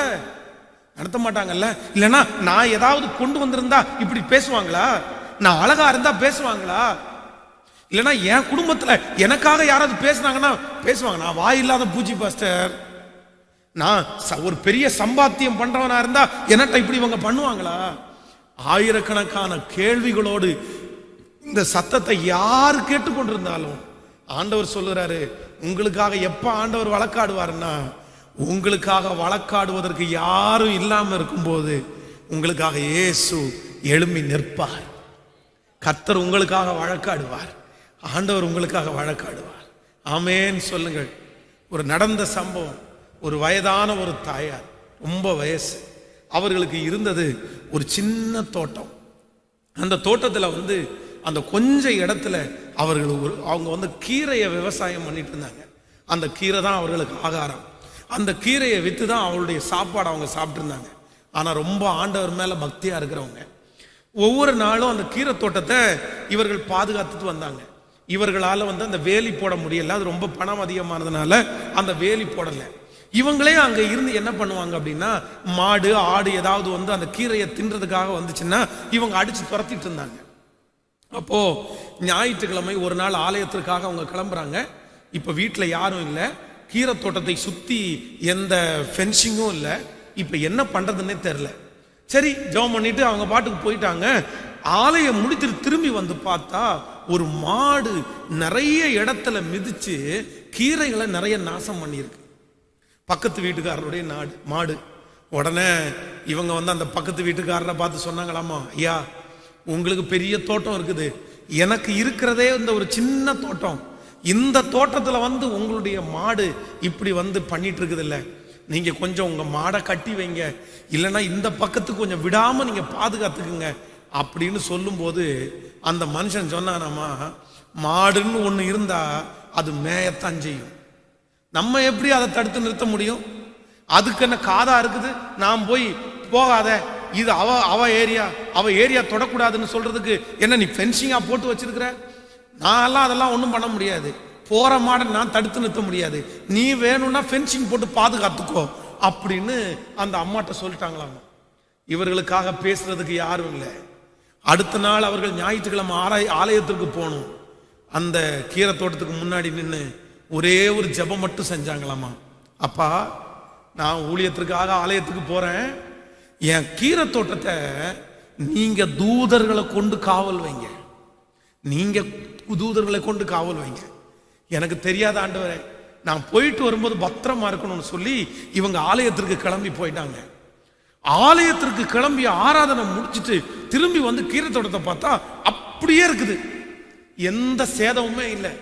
நடத்த மாட்டாங்கல்ல. இல்லைன்னா நான் ஏதாவது கொண்டு வந்திருந்தா இப்படி பேசுவாங்களா? நான் அழகா இருந்தா பேசுவாங்களா? இல்லைன்னா என் குடும்பத்துல எனக்காக யாராவது பேசுனாங்கன்னா பேசுவாங்க. நான் வாய் இல்லாத பூச்சி பாஸ்டர், நான் ஒரு பெரிய சம்பாத்தியம் பண்றவனா இருந்தா என்னட்ட இப்படி இவங்க பண்ணுவாங்களா? ஆயிரக்கணக்கான கேள்விகளோடு இந்த சத்தத்தை யார் கேட்டுக்கொண்டிருந்தாலும் ஆண்டவர் சொல்லுறாரு, உங்களுக்காக எப்ப ஆண்டவர் வழக்காடுவாருன்னா, உங்களுக்காக வழக்காடுவதற்கு யாரும் இல்லாம இருக்கும்போது உங்களுக்காக இயேசு எழும்பி நிற்பார். கர்த்தர் உங்களுக்காக வழக்காடுவார், ஆண்டவர் உங்களுக்காக வழக்காடுவார். ஆமேன் சொல்லுங்கள். ஒரு நடந்த சம்பவம், ஒரு வயதான ஒரு தாயார், ரொம்ப வயசு, அவர்களுக்கு இருந்தது ஒரு சின்ன தோட்டம். அந்த தோட்டத்தில் வந்து அந்த கொஞ்ச இடத்துல அவர்கள் அவங்க கீரையை விவசாயம் பண்ணிட்டு இருந்தாங்க. அந்த கீரை தான் அவர்களுக்கு ஆகாரம். அந்த கீரையை விற்று தான் அவருடைய சாப்பாடு அவங்க சாப்பிட்டு இருந்தாங்க. ஆனால் ரொம்ப ஆண்டவர் மேலே பக்தியாக இருக்கிறவங்க ஒவ்வொரு நாளும் அந்த கீரை தோட்டத்தை இவர்கள் பாதுகாத்துட்டு வந்தாங்க. இவர்களால் அந்த வேலி போட முடியல, அது ரொம்ப பணம் அதிகமானதுனால அந்த வேலி போடலை. இவங்களே அங்கே இருந்து என்ன பண்ணுவாங்க அப்படின்னா, மாடு ஆடு ஏதாவது அந்த கீரையை தின்றதுக்காக வந்துச்சுன்னா இவங்க அடிச்சு துரத்திட்டு இருந்தாங்க. அப்போ ஞாயிற்றுக்கிழமை ஒரு நாள் ஆலயத்திற்காக அவங்க கிளம்புறாங்க. இப்போ வீட்டில் யாரும் இல்லை, கீரை தோட்டத்தை சுற்றி எந்த ஃபென்சிங்கும் இல்லை. இப்போ என்ன பண்ணுறதுன்னே தெரில. சரி ஜெபம் பண்ணிட்டு அவங்க பாட்டுக்கு போயிட்டாங்க. ஆலயம் முடித்துட்டு திரும்பி வந்து பார்த்தா ஒரு மாடு நிறைய இடத்துல மிதிச்சு கீரைகளை நிறைய நாசம் பண்ணியிருக்கு. பக்கத்து வீட்டுக்காரருடைய மாடு. உடனே இவங்க அந்த பக்கத்து வீட்டுக்காரரை பார்த்து சொன்னாங்களாமா, ஐயா உங்களுக்கு பெரிய தோட்டம் இருக்குது, எனக்கு இருக்கிறதே இந்த ஒரு சின்ன தோட்டம், இந்த தோட்டத்தில் உங்களுடைய மாடு இப்படி பண்ணிட்டு இருக்குது இல்லை, நீங்க கொஞ்சம் உங்க மாடை கட்டி வைங்க, இல்லைன்னா இந்த பக்கத்துக்கு கொஞ்சம் விடாம நீங்க பாதுகாத்துக்குங்க அப்படின்னு சொல்லும்போது அந்த மனுஷன் சொன்னானாமா, மாடுன்னு ஒன்று இருந்தா அது மேயத்தான் செய்யும், நம்ம எப்படி அதை தடுத்து நிறுத்த முடியும்? அதுக்கு என்ன காதா இருக்குது? நான் போய் போகாத, இது அவ ஏரியா தொடக்கூடாதுன்னு சொல்றதுக்கு என்ன நீ ஃபென்சிங்கா போட்டு வச்சிருக்கிற? நான் எல்லாம் அதெல்லாம் ஒன்றும் பண்ண முடியாது, போற மாடை நான் தடுத்து நிறுத்த முடியாது, நீ வேணும்னா ஃபென்சிங் போட்டு பாதுகாத்துக்கோ அப்படின்னு அந்த அம்மாட்ட சொல்லிட்டாங்களாமா. இவர்களுக்காக பேசுறதுக்கு யாரும் இல்லை. அடுத்த நாள் அவர்கள் ஞாயிற்றுக்கிழமை ஆலயத்திற்கு போகணும். அந்த கீரை தோட்டத்துக்கு முன்னாடி நின்று ஒரே ஒரு ஜெபம் மட்டும் செஞ்சாங்களாமா. அப்பா நான் ஊழியத்திற்காக ஆலயத்துக்கு போறேன், என் கீரை தோட்டத்தை நீங்க தூதர்களை கொண்டு காவல் வைங்க, நீங்க தூதர்களை கொண்டு காவல் வைங்க, எனக்கு தெரியாத ஆண்டவரே, நான் போயிட்டு வரும்போது பத்திரமா இருக்கணும்னு சொல்லி இவங்க ஆலயத்திற்கு கிளம்பி போயிட்டாங்க. ஆலயத்திற்கு கிளம்பி ஆராதனை முடிச்சுட்டு திரும்பி கீரை தோட்டத்தை பார்த்தா அப்படியே இருக்குது, எந்த சேதமுமே இல்லை.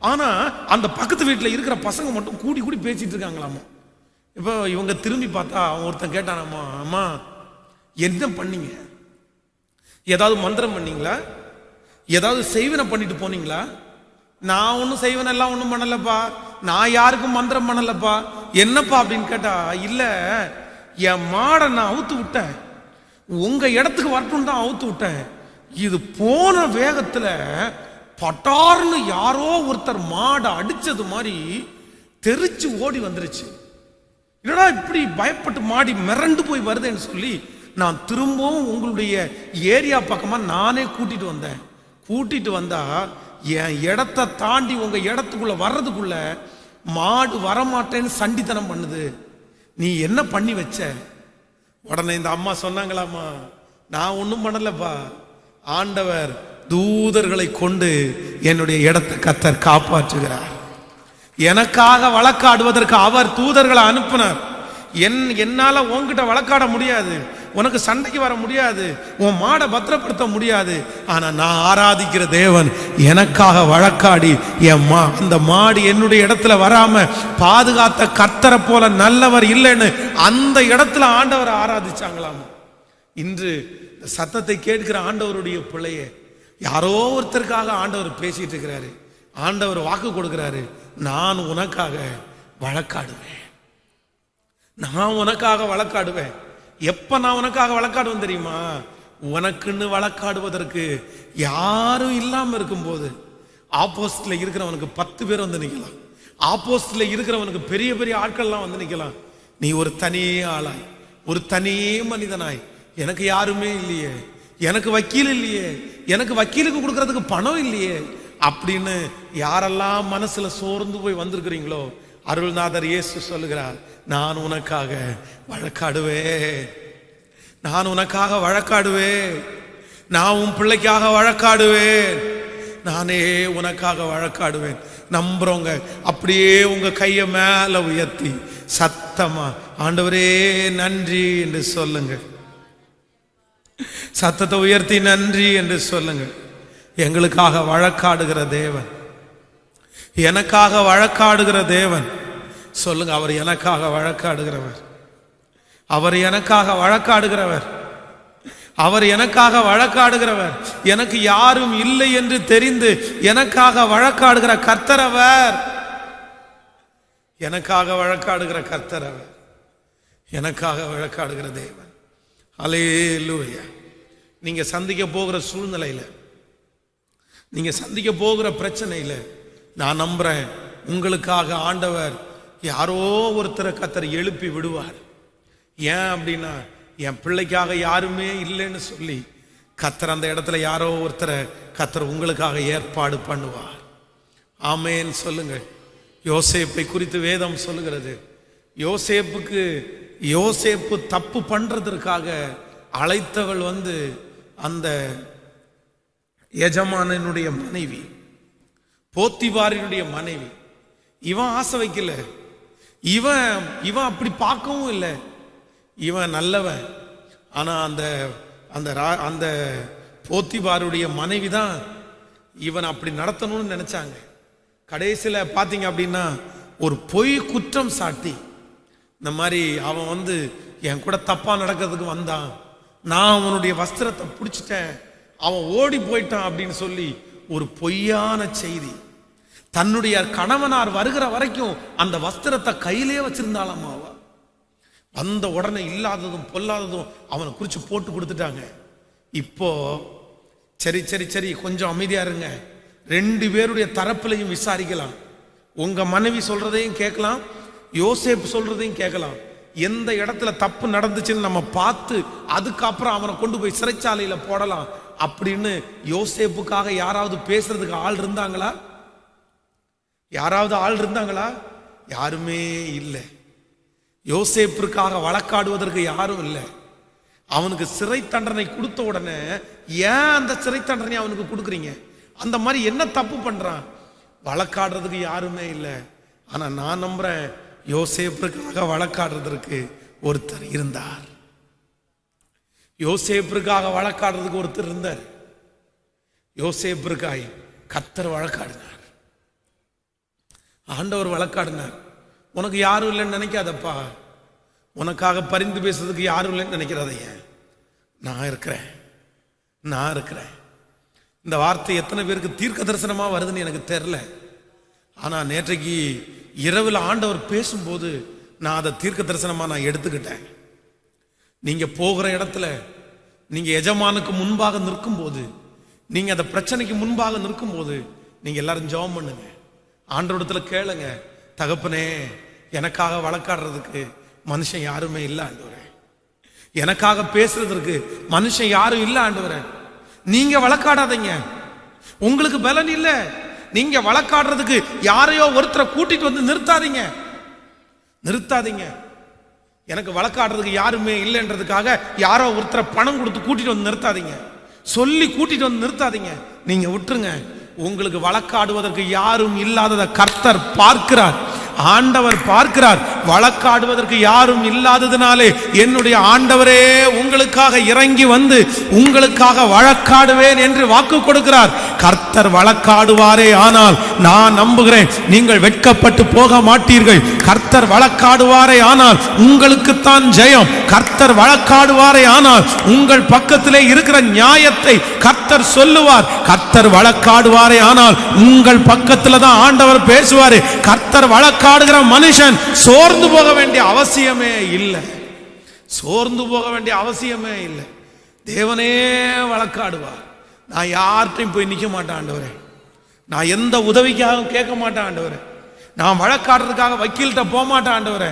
ஆனா அந்த பக்கத்து வீட்டில் இருக்கிற பசங்க மட்டும் கூடி பேசிட்டு இருக்காங்களாமா. இப்போ இவங்க திரும்பி பார்த்தா அவன் ஒருத்தன் கேட்டானம்மா, அம்மா என்ன பண்ணீங்க? ஏதாவது மந்திரம் பண்ணீங்களா? ஏதாவது செய்வனை பண்ணிட்டு போனீங்களா? நான் ஒன்றும் செய்வன எல்லாம் ஒன்றும் பண்ணலப்பா, நான் யாருக்கும் மந்திரம் பண்ணலப்பா. என்னப்பா அப்படின்னு கேட்டா, இல்ல என் மாடை நான் அவுத்து விட்டேன், உங்க இடத்துக்கு வரட்டும் தான் அவுத்து விட்டேன். இது போன வேகத்துல பட்டார்னு யாரோ ஒருத்தர் மாடை அடிச்சது மாதிரி தெரிச்சு ஓடி வந்துருச்சு. என்னடா இப்படி பயப்பட்டு மாடி மிரண்டு போய் வருதுன்னு சொல்லி நான் திரும்பவும் உங்களுடைய ஏரியா பக்கமா நானே கூட்டிட்டு வந்தேன். கூட்டிட்டு வந்தா என் இடத்தை தாண்டி உங்க இடத்துக்குள்ள வர்றதுக்குள்ள மாடு வரமாட்டேன்னு சண்டித்தனம் பண்ணுது. நீ என்ன பண்ணி வச்ச? உடனே இந்த அம்மா சொன்னாங்களாமா, நான் ஒன்றும் பண்ணலப்பா, ஆண்டவர் தூதர்களை கொண்டு என்னுடைய இடத்தை கர்த்தர் காப்பாற்றுகிறார். எனக்காக வழக்காடுவதற்கு அவர் தூதர்களை அனுப்பினார். என்னால உன்கிட்ட வழக்காட முடியாது, உனக்கு சண்டைக்கு வர முடியாது, உன் மாடை பத்திரப்படுத்த முடியாது. ஆனா நான் ஆராதிக்கிற தேவன் எனக்காக வழக்காடி அந்த மாடு என்னுடைய இடத்துல வராம பாதுகாத்த கர்த்தரை போல நல்லவர் இல்லைன்னு அந்த இடத்துல ஆண்டவரை ஆராதிச்சாங்களாம். இன்று சத்தத்தை கேட்கிற ஆண்டவருடைய பிள்ளைய யாரோ ஒருத்தருக்காக ஆண்டவர் பேசிட்டு இருக்கிறாரு. ஆண்டவர் வாக்கு கொடுக்கிறாரு, நான் உனக்காக வழக்காடுவேன், நான் உனக்காக வழக்காடுவேன். எப்ப நான் உனக்காக வழக்காடுவேன் தெரியுமா? உனக்குன்னு வழக்காடுவதற்கு யாரும் இல்லாம இருக்கும்போது. ஆப்போசிட்ல இருக்கிறவனுக்கு 10 பேர் வந்து நிக்கலாம், ஆப்போசிட்ல இருக்கிறவனுக்கு பெரிய பெரிய ஆட்கள்லாம் வந்து நிக்கலாம். நீ ஒரு தனியே ஆளாய், ஒரு தனியே மனிதனாய், எனக்கு யாருமே இல்லையே, எனக்கு வக்கீல் இல்லையே, எனக்கு வக்கீலுக்கு கொடுக்கறதுக்கு பணம் இல்லையே அப்படின்னு யாரெல்லாம் மனசுல சோர்ந்து போய் வந்திருக்கிறீங்களோ, அருள்நாதர் இயேசு சொல்லுகிறார், நான் உனக்காக வழக்காடுவேன், நான் உனக்காக வழக்காடுவேன், நான் உன் பிள்ளைக்காக வழக்காடுவேன், நானே உனக்காக வழக்காடுவேன். நம்புறவங்க அப்படியே உங்க கையை மேல உயர்த்தி சத்தமா ஆண்டவரே நன்றி என்று சொல்லுங்க. சத்தத்தை உயர்த்தி நன்றி என்று சொல்லுங்க. எங்களுக்காக வழக்காடுகிற தேவன், எனக்காக வழக்காடுகிற தேவன். சொல்லுங்க, அவர் எனக்காக வழக்காடுகிறவர், அவர் எனக்காக வழக்காடுகிறவர், அவர் எனக்காக வழக்காடுகிறவர். எனக்கு யாரும் இல்லை என்று தெரிந்து எனக்காக வழக்காடுகிற கர்த்தர் அவர், எனக்காக வழக்காடுகிற கர்த்தர் அவர், எனக்காக வழக்காடுகிற தேவன். அல்லேலூயா. நீங்க சந்திக்க போகிற சூழ்நிலையில, நீங்க சந்திக்க போகிற பிரச்சனையில நான் நம்புறேன் உங்களுக்காக ஆண்டவர் யாரோ ஒருத்தரை கர்த்தர் எழுப்பி விடுவார். ஏன் அப்படின்னா, என் பிள்ளைக்காக யாருமே இல்லைன்னு சொல்லி கர்த்தர் அந்த இடத்துல யாரோ ஒருத்தரை கர்த்தர் உங்களுக்காக ஏற்பாடு பண்ணுவார். ஆமேன் சொல்லுங்க. யோசேப்பை குறித்து வேதம் சொல்லுகிறது, யோசேப்பு தப்பு பண்றதற்காக அழைத்தவள் அந்த எஜமானனுடைய மனைவி, போத்திபாரினுடைய மனைவி. இவன் ஆசை வைக்கல, இவன் அப்படி பார்க்கவும் இல்லை, இவன் நல்லவன். ஆனா அந்த போத்திபாருடைய மனைவி தான் இவன் அப்படி நடத்தணும்னு நினைச்சாங்க. கடைசியில பாத்தீங்க அப்படின்னா ஒரு பொய் குற்றம் சாட்டி, இந்த மாதிரி அவன் என் கூட தப்பா நடக்கிறதுக்கு வந்தான், நான் அவனுடைய வஸ்திரத்தை பிடிச்சிட்டேன், அவன் ஓடி போயிட்டான் அப்படின்னு சொல்லி ஒரு பொய்யான செய்தி. தன்னுடைய கணவனார் வருகிற வரைக்கும் அந்த வஸ்திரத்தை கையிலே வச்சிருந்தாளாம். அவ வந்த உடனே இல்லாததும் பொல்லாததும் அவனை குறிச்சு போட்டு கொடுத்துட்டாங்க. இப்போ சரி சரி சரி கொஞ்சம் அமைதியா இருங்க, 2 பேருடைய தரப்புலையும் விசாரிக்கலாம், உங்க மனைவி சொல்றதையும் கேட்கலாம், யோசேப்பு சொல்றதையும் கேட்கலாம். எந்த இடத்துல தப்பு நடந்துச்சுன்னு நம்ம பார்த்து அதுக்கப்புறம் அவனை கொண்டு போய் சிறைச்சாலையில போடலாம் அப்படின்னு யோசேப்புக்காக யாராவது பேசுறதுக்கு ஆள் இருந்தாங்களா? யாராவது ஆள் இருந்தாங்களா? யாருமே இல்லை. யோசேப்பிற்காக வழக்காடுவதற்கு யாரும் இல்லை. அவனுக்கு சிறை தண்டனை கொடுத்த உடனே ஏன் அந்த சிறை தண்டனை அவனுக்கு கொடுக்குறீங்க? அந்த மாதிரி என்ன தப்பு பண்றான்? வழக்காடுறதுக்கு யாருமே இல்லை. ஆனா நான் நம்புறேன் யோசேப்பிற்காக வழக்காடுறதற்கு ஒருத்தர் இருந்தார். யோசேப்பிற்காக வழக்காடுறதுக்கு ஒருத்தர் இருந்தார். யோசேப்பிற்காய் கர்த்தர் வழக்காடினார், ஆண்டவர் வழக்காடினார். உனக்கு யாரும் இல்லைன்னு நினைக்காதப்பா, உனக்காக பரிந்து பேசுறதுக்கு யாரும் இல்லைன்னு நினைக்கிறதைய. நான் இருக்கிறேன். இந்த வார்த்தை எத்தனை பேருக்கு தீர்க்க தரிசனமா வருதுன்னு எனக்கு தெரியல. ஆனா நேற்றைக்கு இரவில் ஆண்டவர் பேசும்போது நான் அதை தீர்க்க தரிசனமா நான் எடுத்துக்கிட்டேன். நீங்க போகிற இடத்துல நீங்க எஜமானுக்கு முன்பாக நிற்கும் போது, நீங்க அந்த பிரச்சனைக்கு முன்பாக நிற்கும் போது நீங்க எல்லாரும் ஜெபம் பண்ணுங்க. ஆண்டவரிடத்துல கேளுங்க, தகப்பனே எனக்காக வழக்காடுறதுக்கு மனுஷன் யாருமே இல்லை ஆண்டவரே, எனக்காக பேசுறதுக்கு மனுஷன் யாரும் இல்லை ஆண்டவரே. நீங்க வழக்காடாதீங்க, உங்களுக்கு பலன் இல்லை. நீங்க வழக்காடுறதுக்கு யாரையோ ஒருத்தரை கூட்டிட்டு வந்து நிறுத்தாதீங்க. எனக்கு வழக்காடுறதுக்கு யாருமே இல்லைன்றதுக்காக யாரோ ஒருத்தரை பணம் கொடுத்து கூட்டிட்டு வந்து நிறுத்தாதீங்க, சொல்லி கூட்டிட்டு வந்து நிறுத்தாதீங்க. நீங்க விட்டுருங்க. உங்களுக்கு வழக்காடுவதற்கு யாரும் இல்லாததை கர்த்தர் பார்க்கிறார், ஆண்டவர் பார்க்கிறார். வழக்காடுவதற்கு யாரும் இல்லாததினாலே என்னுடைய ஆண்டவரே உங்களுக்காக இறங்கி வந்து உங்களுக்காக வழக்காடுவேன் என்று வாக்கு கொடுக்கிறார். கர்த்தர் வழக்காடுவாரே ஆனால் நான் நம்புகிறேன் நீங்கள் வெட்கப்பட்டு போக மாட்டீர்கள். கர்த்தர் வழக்காடுவாரே ஆனால் உங்களுக்குத்தான் ஜெயம். கர்த்தர் வழக்காடுவாரே ஆனால் உங்கள் பக்கத்திலே இருக்கிற நியாயத்தை கர்த்தர் சொல்லுவார். கர்த்தர் வழக்காடுவாரே ஆனால் உங்கள் பக்கத்துல தான் ஆண்டவர் பேசுவாரு. கர்த்தர் வழக்காடுகிற மனுஷன் சோர்ந்து போக வேண்டிய அவசியமே இல்லை. தேவனே வழக்காடுவார். நான் யார்கிட்டையும் போய் நிற்க மாட்டேன் ஆண்டவரே, நான் எந்த உதவிக்காகவும் கேட்க மாட்டேன் ஆண்டவரே, நான் வழக்காடுறதுக்காக வக்கீல்கிட்ட போக மாட்டேன் ஆண்டவரே,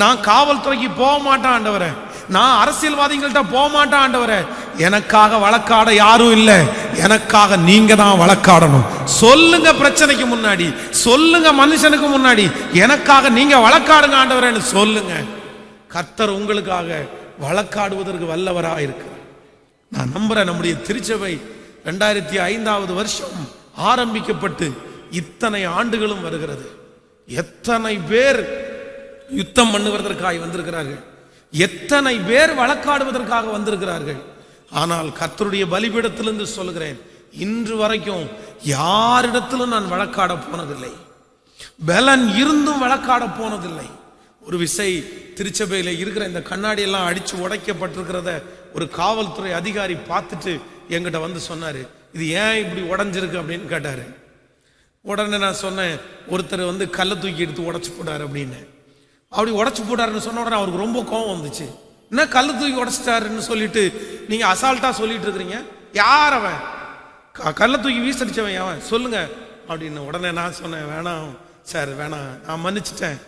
நான் காவல்துறைக்கு போக மாட்டேன் ஆண்டவரே, நான் அரசியல்வாதிகள்கிட்ட போக மாட்டேன் ஆண்டவரே. எனக்காக வழக்காட யாரும் இல்லை, எனக்காக நீங்க தான் வழக்காடணும். சொல்லுங்க, பிரச்சனைக்கு முன்னாடி சொல்லுங்க, மனுஷனுக்கு முன்னாடி எனக்காக நீங்க வழக்காடுங்க ஆண்டவரேன்னு சொல்லுங்க. கர்த்தர் உங்களுக்காக வழக்காடுவதற்கு வல்லவராக இருக்கிறார். நான் நம்புறேன். நம்முடைய திருச்சபை 2005 வருஷம் ஆரம்பிக்கப்பட்டு இத்தனை ஆண்டுகளும் வருகிறது. எத்தனை பேர் யுத்தம் பண்ணுவதற்காக வந்திருக்கிறார்கள், எத்தனை பேர் வழக்காடுவதற்காக வந்திருக்கிறார்கள். ஆனால் கர்த்தருடைய பலிபீடத்திலிருந்து சொல்லுகிறேன், இன்று வரைக்கும் யாரிடத்திலும் நான் வழக்காட போனதில்லை, பலன் இருந்தும் வழக்காட போனதில்லை. ஒரு விசை திருச்சபையில இருக்கிற இந்த கண்ணாடி எல்லாம் அடிச்சு உடைக்கப்பட்டிருக்கிறத ஒரு காவல்துறை அதிகாரி பார்த்துட்டு என்கிட்ட வந்து சொன்னாரு, இது ஏன் இப்படி உடைஞ்சிருக்கு அப்படின்னு கேட்டாரு. உடனே நான் சொன்னேன், ஒருத்தர் வந்து கல்லை தூக்கி எடுத்து உடைச்சு போட்டாரு அப்படின்னு. அப்படி உடைச்சு போட்டாருன்னு சொன்ன உடனே அவருக்கு ரொம்ப கோபம் வந்துச்சு. என்ன கல்லு தூக்கி உடைச்சிட்டாருன்னு சொல்லிட்டு நீங்க அசால்ட்டா சொல்லிட்டு இருக்கிறீங்க, யார் அவன், கல்லை தூக்கி வீசடிச்சவன் அவன் சொல்லுங்க அப்படின்னு. உடனே நான் சொன்னேன், வேணாம் சார் வேணாம், நான் மன்னிச்சிட்டேன்,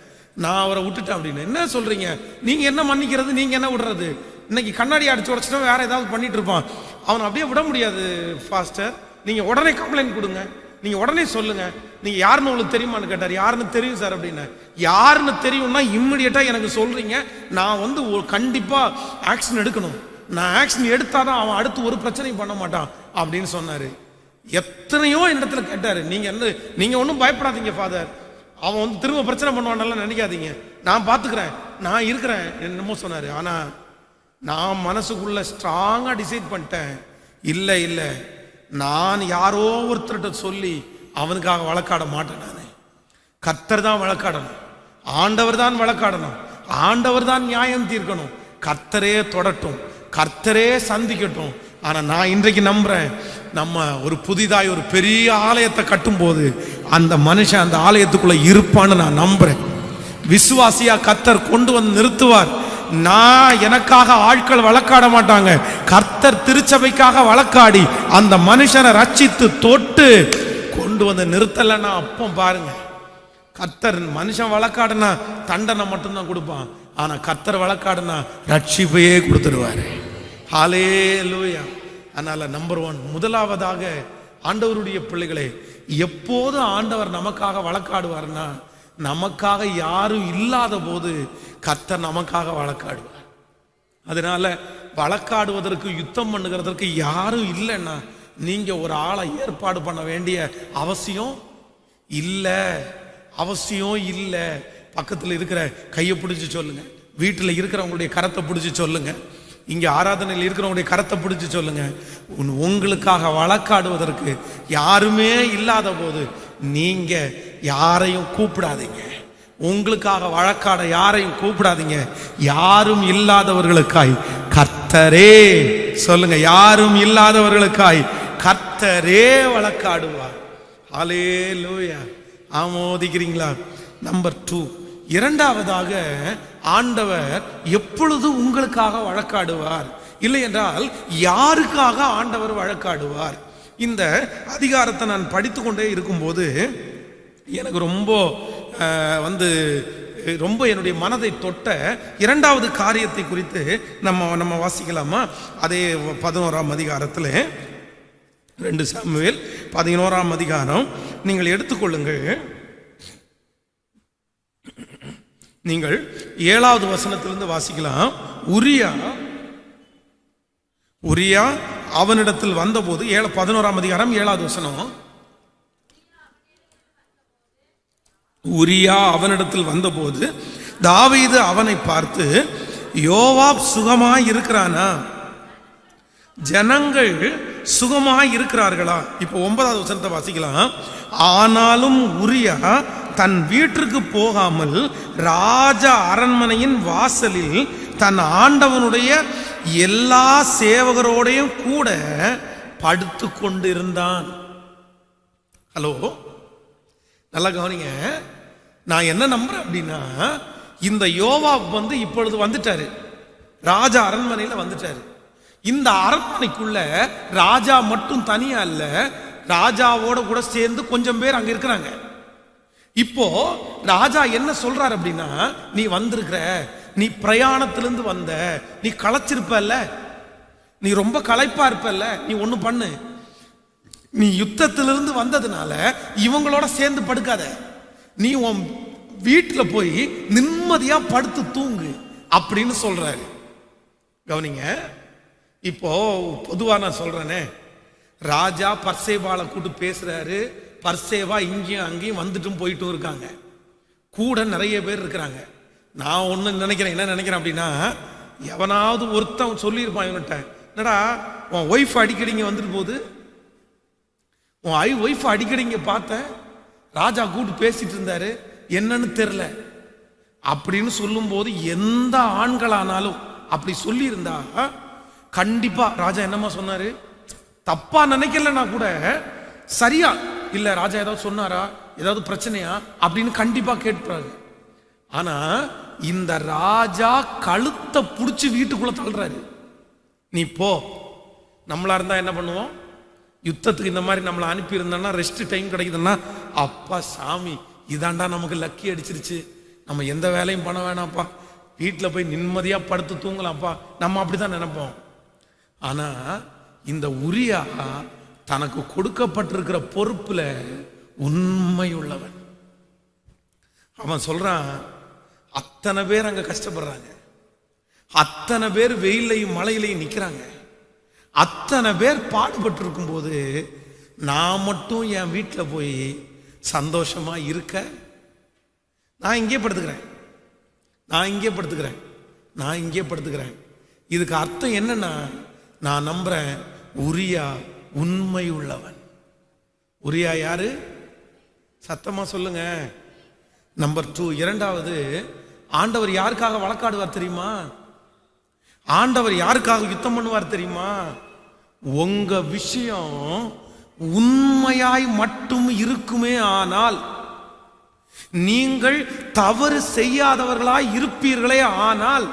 நான் அவரை விட்டுட்டேன் அப்படின்னு. என்ன சொல்றீங்க, நீங்க என்ன மன்னிக்கிறது, நீங்க என்ன விடுறது? இன்னைக்கு கண்ணாடி அடிச்சு உடைச்சிட்டோம், வேற ஏதாவது பண்ணிட்டு இருப்பான், அவனை அப்படியே விட முடியாது ஃபாஸ்டர், நீங்க உடனே கம்ப்ளைண்ட் கொடுங்க, நீங்க உடனே சொல்லுங்க. நீங்க யாருன்னு உங்களுக்கு தெரியுமான்னு கேட்டார். யாருன்னு தெரியும் சார் அப்படின்னு. யாருன்னு தெரியும்னா இம்மிடியட்டா எனக்கு சொல்றீங்க, நான் வந்து கண்டிப்பா ஆக்ஷன் எடுக்கணும், நான் ஆக்ஷன் எடுத்தாதான் அவன் அடுத்து ஒரு பிரச்சனையும் பண்ண மாட்டான் அப்படின்னு சொன்னாரு. எத்தனையோ இடத்துல கேட்டாரு, நீங்க ஒன்றும் பயப்படாதீங்க ஃபாதர், அவன் வந்து திரும்ப பிரச்சனை பண்ணுவான்லாம் நினைக்காதீங்க, நான் பார்த்துக்கிறேன், நான் இருக்கிறேன் என்னமோ சொன்னாரு. ஆனா நான் மனசுக்குள்ள ஸ்ட்ராங்கா டிசைட் பண்ணிட்டேன், இல்லை இல்லை, நான் யாரோ ஒருத்தர்கிட்ட சொல்லி அவனுக்காக வழக்காட மாட்டேன். நான் கர்த்தர் தான் வழக்காடணும், ஆண்டவர் தான் வழக்காடணும், ஆண்டவர் தான் நியாயம் தீர்க்கணும். கர்த்தரே தொடட்டும், கர்த்தரே சந்திக்கட்டும். ஆனா நான் இன்றைக்கு நம்புறேன், நம்ம ஒரு புதிதாய் ஒரு பெரிய ஆலயத்தை கட்டும் போது அந்த மனுஷன் அந்த ஆலயத்துக்குள்ள இருப்பான்னு நான் நம்புறேன். விசுவாசியா கர்த்தர் கொண்டு வந்து நிறுத்துவார். நான் எனக்காக ஆட்கள் வழக்காட மாட்டாங்க, கர்த்தர் திருச்சபைக்காக வழக்காடி அந்த மனுஷனை ரட்சித்து தொட்டு கொண்டு வந்து நிறுத்தலைன்னா அப்போ பாருங்க, கர்த்தர் மனுஷன் வழக்காடுனா தண்டனை மட்டும்தான் கொடுப்பான், ஆனா கர்த்தர் வழக்காடுனா ரட்சிப்பையே கொடுத்துருவாரு. ஹல்லேலூயா. அதனால நம்பர் 1, முதலாவதாக ஆண்டவருடைய பிள்ளைகளே, எப்போது ஆண்டவர் நமக்காக வழக்காடுவார்னா நமக்காக யாரும் இல்லாத போது கர்த்தர் நமக்காக வழக்காடுவார். அதனால வழக்காடுவதற்கு யுத்தம் பண்ணுகிறதற்கு யாரும் இல்லைன்னா நீங்க ஒரு ஆளை ஏற்பாடு பண்ண வேண்டிய அவசியம் இல்லை. பக்கத்தில் இருக்கிற கையை பிடிச்சி சொல்லுங்க, வீட்டில் இருக்கிறவங்களுடைய கரத்தை பிடிச்சி சொல்லுங்க, இங்க ஆராதனையில் இருக்கிறவங்களுடைய கரத்தை பிடிச்சி சொல்லுங்க, உங்களுக்காக வழக்காடுவதற்கு யாருமே இல்லாத போது நீங்க யாரையும் கூப்பிடாதீங்க. உங்களுக்காக வழக்காட யாரையும் கூப்பிடாதீங்க. யாரும் இல்லாதவர்களுக்காய் கர்த்தரே, சொல்லுங்க, யாரும் இல்லாதவர்களுக்காய் கர்த்தரே வழக்காடுவார். ஹல்லேலூயா. ஆமோதிக்கிறீங்களா? நம்பர் 2, இரண்டாவதாக ஆண்டவர் எப்பொழுது உங்களுக்காக வழக்காடுவார், இல்லை என்றால் யாருக்காக ஆண்டவர் வழக்காடுவார்? இந்த அதிகாரத்தை நான் படித்து கொண்டே இருக்கும்போது எனக்கு ரொம்ப என்னுடைய மனதை தொட்ட இரண்டாவது காரியத்தை குறித்து நம்ம வாசிக்கலாமா? அதே 11ஆம் அதிகாரத்தில், 2 சாமுவேல் 11ஆம் அதிகாரம் நீங்கள் எடுத்துக்கொள்ளுங்கள். நீங்கள் 7வது வசனத்திலிருந்து வாசிக்கலாம். உரியா அவனிடத்தில் வந்தபோது, 11ஆம் அதிகாரம் 7வது வசனம். உரியா அவனிடத்தில் வந்தபோது தாவீது அவனை பார்த்து, யோவாப் சுகமாய் இருக்கிறானா? ஜனங்கள் சுகமாய் இருக்கிறார்களா? இப்போ 9வது வசனத்தை வாசிக்கலாம். ஆனாலும் உரியா தன் வீட்டிற்கு போகாமல் ராஜ அரண்மனையின் வாசலில் தன் ஆண்டவனுடைய எல்லா சேவகரோடையும் கூட படுத்து கொண்டிருந்தான். ஹலோ, நல்லா கவனிங்க. நான் என்ன நம்புறேன் அப்படின்னா, இந்த யோவாப் இப்பொழுது வந்துட்டாரு, ராஜா அரண்மனையில வந்துட்டாரு. இந்த அரண்மனைக்குள்ள ராஜா மட்டும் தனியா இல்ல, ராஜாவோட கூட சேர்ந்து கொஞ்சம் பேர் அங்க இருக்கிறாங்க. இப்போ ராஜா என்ன சொல்றாரு அப்படின்னா, நீ வந்திருக்கிற, நீ பிரயாணத்திலிருந்து வந்த, நீ களைச்சிருப்பல்ல, நீ ரொம்ப களைப்பா இருப்பல்ல, நீ ஒண்ணு பண்ணு, நீ யுத்தத்திலிருந்து வந்ததுனால இவங்களோட சேர்ந்து படுக்காத, நீ உன் வீட்டுல போய் நிம்மதியா படுத்து தூங்கு அப்படின்னு சொல்றாரு. கவனிங்க. இப்போ பொதுவா நான் சொல்றேனே, ராஜா பர்சேபால கூட்டு பேசுறாரு. பர்சேவா இங்கேயும் அங்கேயும் வந்துட்டும் போயிட்டும் இருக்காங்க, கூட நிறைய பேர் இருக்கிறாங்க. நான் ஒண்ணு நினைக்கிறேன், என்ன நினைக்கிறேன் அப்படின்னா, எவனாவது ஒருத்தன் சொல்லியிருப்பான் இவன்கிட்ட, என்னடா உன் ஒய்ஃப் அடிக்கடி இங்க வந்துட்டு போகுது, உன் ஒய்ஃப் அடிக்கடி இங்க பார்த்தேன், ராஜா கூட்டு பேசிட்டு இருந்தாரு, என்னன்னு தெரியல அப்படின்னு சொல்லும் போது, எந்த ஆண்களானாலும் அப்படி சொல்லி இருந்தா கண்டிப்பா ராஜா என்னமா சொன்னாரு, தப்பா நினைக்கலன்னா கூட சரியா, இல்ல ராஜா ஏதாவது சொன்னாரா, ஏதாவது பிரச்சனையா அப்படின்னு கண்டிப்பா கேட்பாரு. ஆனா இந்த ராஜா கழுத்தை புடிச்சு வீட்டுக்குள்ள தள்ளுறாரு, நீ போ. நம்மளா இருந்தா என்ன பண்ணுவோம்? யுத்தத்துக்கு இந்த மாதிரி நம்மளை அனுப்பி இருந்தோம்னா, ரெஸ்ட் டைம் கிடைக்குதுன்னா, அப்பா சாமி இதாண்டா நமக்கு லக்கி அடிச்சிருச்சு, நம்ம எந்த வேலையும் பண்ண வேணாம்ப்பா, வீட்டில் போய் நிம்மதியா படுத்து தூங்கலாம்ப்பா, நம்ம அப்படிதான் நினைப்போம். ஆனா இந்த உரியா தனக்கு கொடுக்கப்பட்டிருக்கிற பொறுப்புல உண்மை உள்ளவன். அவன் சொல்றான், அத்தனை பேர் அங்க கஷ்டப்படுறாங்க, அத்தனை பேர் வெயிலையும் மழையிலையும் நிக்கிறாங்க, அத்தனை பேர் பாடுபட்டு இருக்கும் போது நான் மட்டும் என் வீட்டில் போய் சந்தோஷமா இருக்க, நான் இங்கே படுத்துக்கிறேன். இதுக்கு அர்த்தம் என்னன்னா, நான் நம்புறேன் உரியா உண்மை உள்ளவன். உரியா யாரு? சத்தமா சொல்லுங்க. நம்பர் 2, இரண்டாவது, ஆண்டவர் யாருக்காக வழக்காடுவார் தெரியுமா? ஆண்டவர் யாருக்காக யுத்தம் பண்ணுவார் தெரியுமா? உங்க விஷயம் உண்மையாய் மட்டும் இருக்குமே ஆனால், நீங்கள் தவறு செய்யாதவர்களாய் இருப்பீர்களே ஆனால்,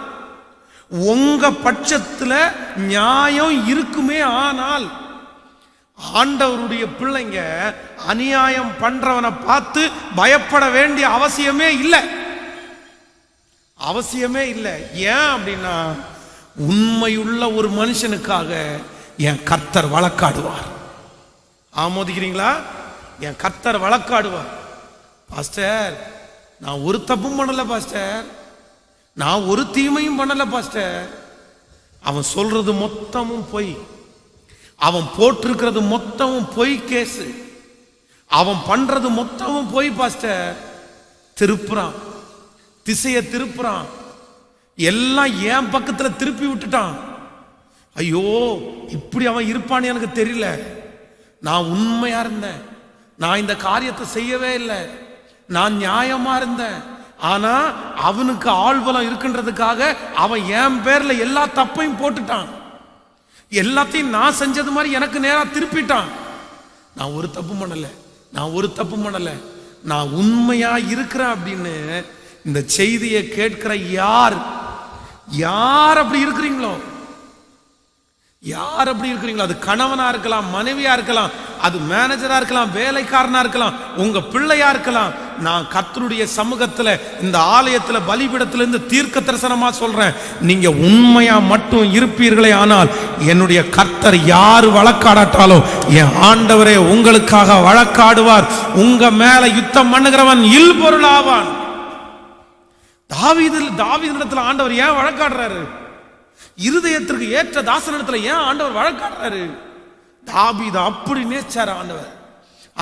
உங்க பட்சத்துல நியாயம் இருக்குமே ஆனால், ஆண்டவருடைய பிள்ளைங்க அநியாயம் பண்றவனை பார்த்து பயப்பட வேண்டிய அவசியமே இல்லை. ஏன் அப்படின்னா, உண்மையுள்ள ஒரு மனுஷனுக்காக என் கர்த்தர் வழக்காடுவார். ஆமோதிக்கிறீங்களா? என் கர்த்தர் வழக்காடுவார். பாஸ்டர், நான் ஒரு தப்பும் பண்ணல பாஸ்டர், நான் ஒரு தீமையும் பண்ணல பாஸ்டர், அவன் சொல்றது மொத்தமும் பொய், அவன் போட்டிருக்கிறது மொத்தமும் பொய் கேஸ், அவன் பண்றது மொத்தமும் பொய் பாஸ்டர், திருப்புறான், திசையை திருப்புறான், எல்லாம் என் பக்கத்துல திருப்பி விட்டுட்டான். ஐயோ, இப்படி அவன் இருப்பான்னு எனக்கு தெரியல, நான் உண்மையா இருந்தேன், நான் இந்த காரியத்தை செய்யவே இல்லை, நான் நியாயமா இருந்தேன், ஆனா அவனுக்கு ஆள்பலம் இருக்குன்றதுக்காக அவன் என் பேர்ல எல்லா தப்பையும் போட்டுட்டான். எல்லாத்தையும் நான் செஞ்சது மாதிரி எனக்கு நேரா திருப்பிட்டான். நான் ஒரு தப்பு பண்ணல, நான் உண்மையா இருக்கிறேன் அப்படின்னு இந்த செய்தியை கேட்கிற யார் அப்படி இருக்கிறீங்களோ, அது கணவனா இருக்கலாம், மனைவியா இருக்கலாம், அது மேனேஜரா இருக்கலாம், வேலைக்காரனா இருக்கலாம், உங்க பிள்ளையா இருக்கலாம். நான் கர்த்தருடைய சமூகத்துல இந்த ஆலயத்துல பலிபீடத்துல இருந்து தீர்க்க தரிசனமா சொல்றேன், நீங்க உண்மையா மட்டும் இருப்பீர்களே ஆனால் என்னுடைய கர்த்தர் யார் வழக்காடாட்டாலும் என் ஆண்டவரே உங்களுக்காக வழக்காடுவார். உங்க மேல யுத்தம் பண்ணுகிறவன் இல்பொருள் ஆவான். தாவீதினிடத்துல ஆண்டவர் ஏன் வழக்காடுறாரு? இருதயத்திற்கு ஏற்ற தாசனிடத்துல ஏன் ஆண்டவர் வழக்காடுறாரு? தாவீது அப்படி நேச்சார் ஆண்டவர்.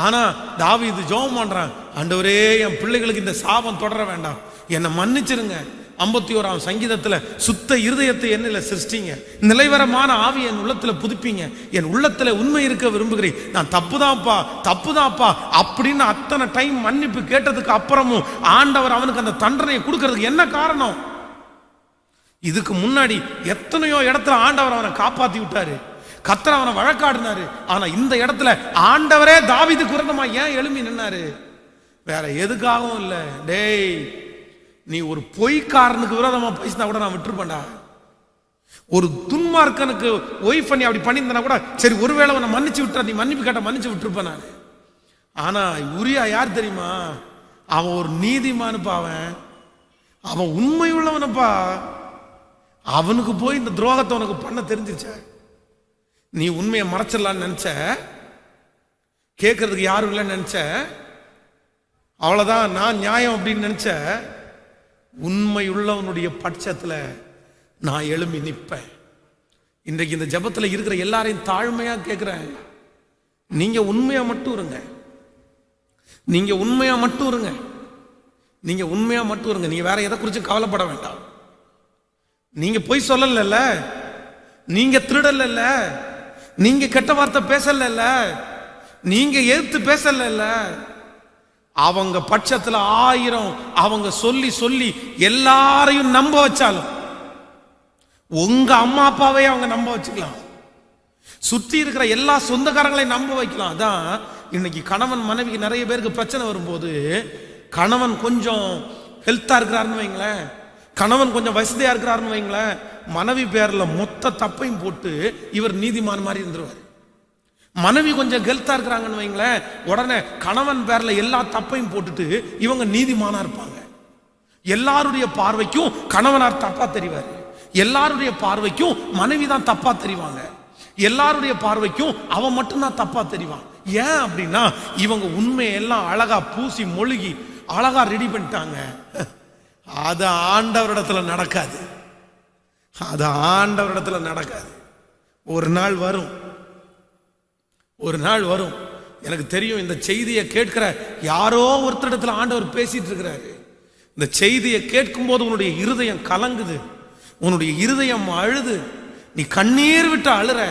ஆனா தாவீது ஜெபம் பண்றான், ஆண்டவரே என் பிள்ளைகளுக்கு இந்த சாபம் தொடர வேண்டாம், என்னை மன்னிச்சிருங்க. 51ஆம் சங்கீதத்துல சுத்த இருதயத்தை என்னில சிருஷ்டிங்க, நிலைவரமான ஆவி என் உள்ளத்துல புதுப்பிங்க, என் உள்ளத்துல உண்மை இருக்க விரும்புகிறேன், நான் தப்புதான்ப்பா அப்படின்னு அத்தனை டைம் மன்னிப்பு கேட்டதுக்கு அப்புறமும் ஆண்டவர் அவனுக்கு அந்த தண்டனையை கொடுக்கறதுக்கு என்ன காரணம்? இதுக்கு முன்னாடி எத்தனையோ இடத்துல ஆண்டவர் அவனை காப்பாத்தி விட்டாரு, கர்த்தர் அவனை வழக்காடினாரு. ஆனா இந்த இடத்துல ஆண்டவரே தாவீதுக்கு விரோதமா ஏன் எழும்பி நின்னாரு? வேற எதுக்காகவும் இல்ல. டேய், நீ ஒரு பொய்க்காரனுக்கு விரோதமா பேசினா கூட நான் விட்டுருப்பேன்டா. ஒரு துன்மார்க்கனுக்கு ஒய்ஃப் பண்ணி அப்படி பண்ணியிருந்தா கூட சரி, ஒருவேளை உன்னை மன்னிச்சு விட்டுற, நீ மன்னிப்பு கேட்ட மன்னிச்சு விட்டுருப்பேன் நான். ஆனா உரியா யார் தெரியுமா? அவன் ஒரு நீதிமானுப்பா, அவன் உண்மை உள்ளவனப்பா. அவனுக்கு போய் இந்த துரோகத்தை உனக்கு பண்ண தெரிஞ்சிருச்ச. நீ உண்மையை மறைச்சிடலான்னு நினைச்ச, கேட்கறதுக்கு யாரும் இல்லைன்னு நினைச்ச, அவ்வளவுதான் நான் நியாயம் அப்படின்னு நினைச்ச. உண்மை உள்ளவனுடைய பட்சத்துல நான் எழும்பி நிற்பேன். இன்றைக்கு இந்த ஜெபத்துல இருக்கிற எல்லாரையும் தாழ்மையா கேட்கிறேன், நீங்க உண்மையா மட்டும் இருங்க, நீங்க உண்மையா மட்டும் இருங்க, நீங்க வேற எதை குறிச்சும் கவலைப்பட வேண்டாம். நீங்க பொய் சொல்லல, நீங்க திருடல, நீங்க கெட்ட வார்த்தை பேசல, நீங்க எதிர்த்து பேசல. அவங்க பட்சத்துல 1000 அவங்க சொல்லி எல்லாரையும் நம்ப வச்சாலும் உங்க அம்மா அப்பாவே அவங்க நம்ப வச்சுக்கலாம், சுற்றி இருக்கிற எல்லா சொந்தக்காரங்களையும் நம்ப வைக்கலாம். அதான் இன்னைக்கு கணவன் மனைவிக்கு நிறைய பேருக்கு பிரச்சனை வரும்போது, கணவன் கொஞ்சம் ஹெல்த்தா இருக்கிறாருன்னு வைங்களேன், கணவன் கொஞ்சம் வசதியா இருக்கிறாருன்னு வைங்களேன், மனைவி பேர்ல மொத்த தப்பையும் போட்டு இவர் நீதிமான் மாதிரி இருந்துருவார். மனைவி கொஞ்சம் ஹெல்த்தா இருக்கிறாங்கன்னு வைங்களேன், உடனே கணவன் பேர்ல எல்லா தப்பையும் போட்டுட்டு இவங்க நீதிமானா இருப்பாங்க. எல்லாருடைய பார்வைக்கும் கணவனார் தப்பா தெரிவார், எல்லாருடைய பார்வைக்கும் மனைவி தான் தப்பா தெரிவாங்க, எல்லாருடைய பார்வைக்கும் அவன் மட்டும்தான் தப்பா தெரிவான். ஏன் அப்படின்னா இவங்க உண்மையெல்லாம் அழகா பூசி மொழிகி அழகா ரெடி பண்ணிட்டாங்க. அது ஆண்டவரிடத்துல நடக்காது, அது ஆண்டவரிடத்துல நடக்காது. ஒரு நாள் வரும், எனக்கு தெரியும். இந்த செய்தியை கேட்கிற யாரோ ஒருத்தரிடத்துல ஆண்டவர் பேசிட்டு இருக்கிறாரு. இந்த செய்தியை கேட்கும் போது உன்னுடைய இருதயம் கலங்குது, உன்னுடைய இருதயம் அழுது, நீ கண்ணீர் விட்டு அழுற.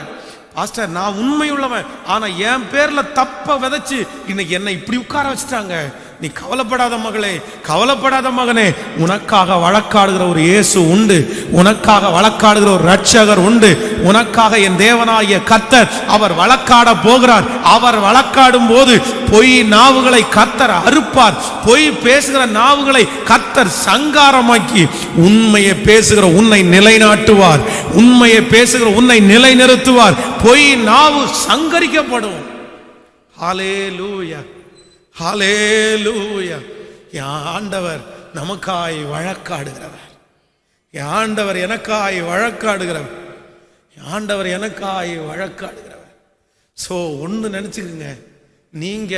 பாஸ்டர், நான் உண்மை உள்ளவன், ஆனா என் பேர்ல தப்ப விதைச்சு இன்னைக்கு என்னை இப்படி உட்கார வச்சுட்டாங்க. நீ கவலைப்படாத மகளே, கவலைப்படாத மகனே, உனக்காக வழக்காடுகிற ஒரு இயேசு உண்டு, உனக்காக வழக்காடுகிற ஒரு ரட்சகர் உண்டு, உனக்காக என் தேவனாகிய கர்த்தர் அவர் வழக்காட போகிறார். அவர் வழக்காடும் போது பொய் நாவுகளை கர்த்தர் அறுப்பார், பொய் பேசுகிற நாவுகளை கர்த்தர் சங்காரமாக்கி உண்மையை பேசுகிற உன்னை நிலைநாட்டுவார், உண்மையை பேசுகிற உன்னை நிலைநிறுத்துவார். பொய் நாவு சங்கரிக்கப்படும். ஹல்லேலூயா, ஹல்லேலூயா. என் ஆண்டவர் நமக்காய் வழக்காடுகிறவர், என் ஆண்டவர் எனக்காய் வழக்காடுகிறவர், என் ஆண்டவர் எனக்காய் வழக்காடுகிறவர். ஸோ ஒன்று நினச்சிக்கோங்க, நீங்க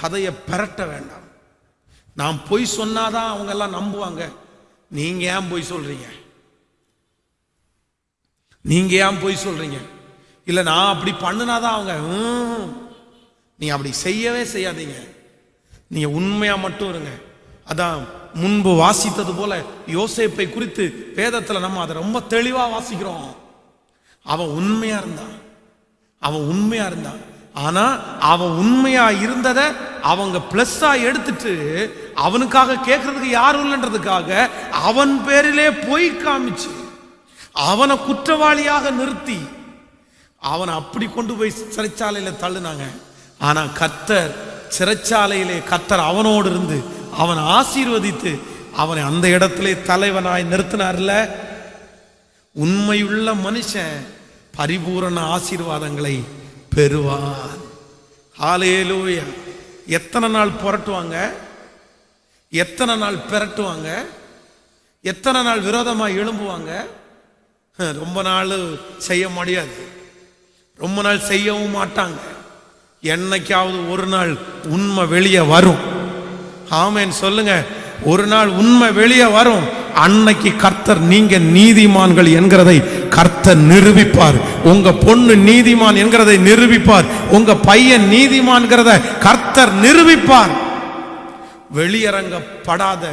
கதையை பெரட்ட வேண்டாம். நான் பொய் சொன்னாதான் அவங்க எல்லாம் நம்புவாங்க. நீங்க ஏன் பொய் சொல்றீங்க? நீங்க ஏன் பொய் சொல்றீங்க? இல்லை நான் அப்படி பண்ணினாதான் அவங்க. நீ அப்படி செய்யவே செய்யாதீங்க, நீங்க உண்மையா மட்டும் இருங்க. அதான் முன்பு வாசித்தது போல யோசேப்பை குறித்து வேதத்துல நம்ம அதை ரொம்ப தெளிவா வாசிக்கிறோம். அவன் உண்மையா இருந்தான், ஆனா அவன் உண்மையா இருந்ததை அவங்க பிளஸ்ஸா எடுத்துட்டு அவனுக்காக கேட்கறதுக்கு யாரும் இல்லைன்றதுக்காக அவன் பேரிலே பொய் காமிச்சு அவனை குற்றவாளியாக நிறுத்தி அவனை அப்படி கொண்டு போய் சிறைச்சாலையில தள்ளுனாங்க. ஆனா கர்த்தர் சிறைச்சாலையிலே கர்த்தர் அவனோடு இருந்து அவனை ஆசீர்வதித்து அவனை அந்த இடத்திலே தலைவனாய் நிறுத்தினார்ல. உண்மையுள்ள மனுஷன் பரிபூரண ஆசீர்வாதங்களை பெறுவான். ஹல்லேலூயா. எத்தனை நாள் புரட்டுவாங்க, எத்தனை நாள் பிரட்டுவாங்க, எத்தனை நாள் விரோதமாக எழும்புவாங்க. ரொம்ப நாள் செய்ய முடியாது, ரொம்ப நாள் செய்யவும் மாட்டாங்க. என்னைக்காவது ஒரு நாள் உண்மை வெளியே வரும். ஆமென் சொல்லுங்க. ஒரு நாள் உண்மை வெளியே வரும். அன்னைக்கு கர்த்தர் நீங்க நீதிமான்கள் என்கிறதை கர்த்தர் நிரூபிப்பார். உங்க பொண்ணு நீதிமான் என்கிறதை நிரூபிப்பார். உங்க பையன் நீதிமான்கிறத கர்த்தர் நிரூபிப்பார். வெளியரங்கப்படாத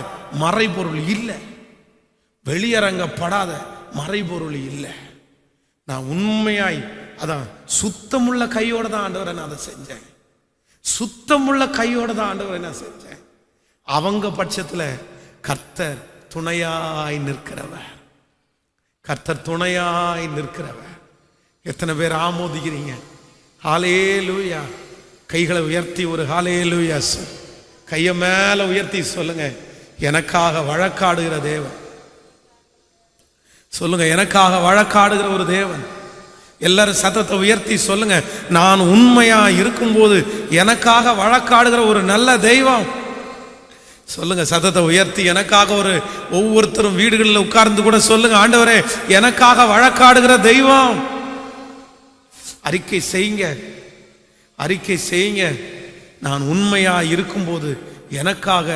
மறைபொருள் இல்லை, வெளியரங்கப்படாத மறைபொருள் இல்லை. நான் உண்மையாய் அதான் சுத்தமுள்ள கையோட தான் ஆண்டவரை நான் அதை செஞ்சேன். சுத்தமுள்ள கையோட தான் ஆண்டவரை நான் செஞ்சேன். அவங்க பட்சத்துல கர்த்தர் துணையாய் நிற்கிறவர், கர்த்தர் துணையாய் நிற்கிறவர். எத்தனை பேர் ஆமோதிக்கிறீங்க? ஹல்லேலூயா. கைகளை உயர்த்தி ஒரு ஹல்லேலூயா கையை மேல உயர்த்தி சொல்லுங்க. எனக்காக வழக்காடுகிற தேவன். சொல்லுங்க, எனக்காக வழக்காடுகிற ஒரு தேவன். எல்லாரும் சத்தத்தை உயர்த்தி சொல்லுங்க. நான் உண்மையா இருக்கும்போது எனக்காக வழக்காடுகிற ஒரு நல்ல தெய்வம். சொல்லுங்க சத்தத்தை உயர்த்தி. எனக்காக ஒவ்வொருத்தரும் வீடுகளில் உட்கார்ந்து கூட சொல்லுங்க, ஆண்டவரே எனக்காக வழக்காடுகிற தெய்வம். அறிக்கை செய்யுங்க, அறிக்கை செய்யுங்க. நான் உண்மையா இருக்கும்போது எனக்காக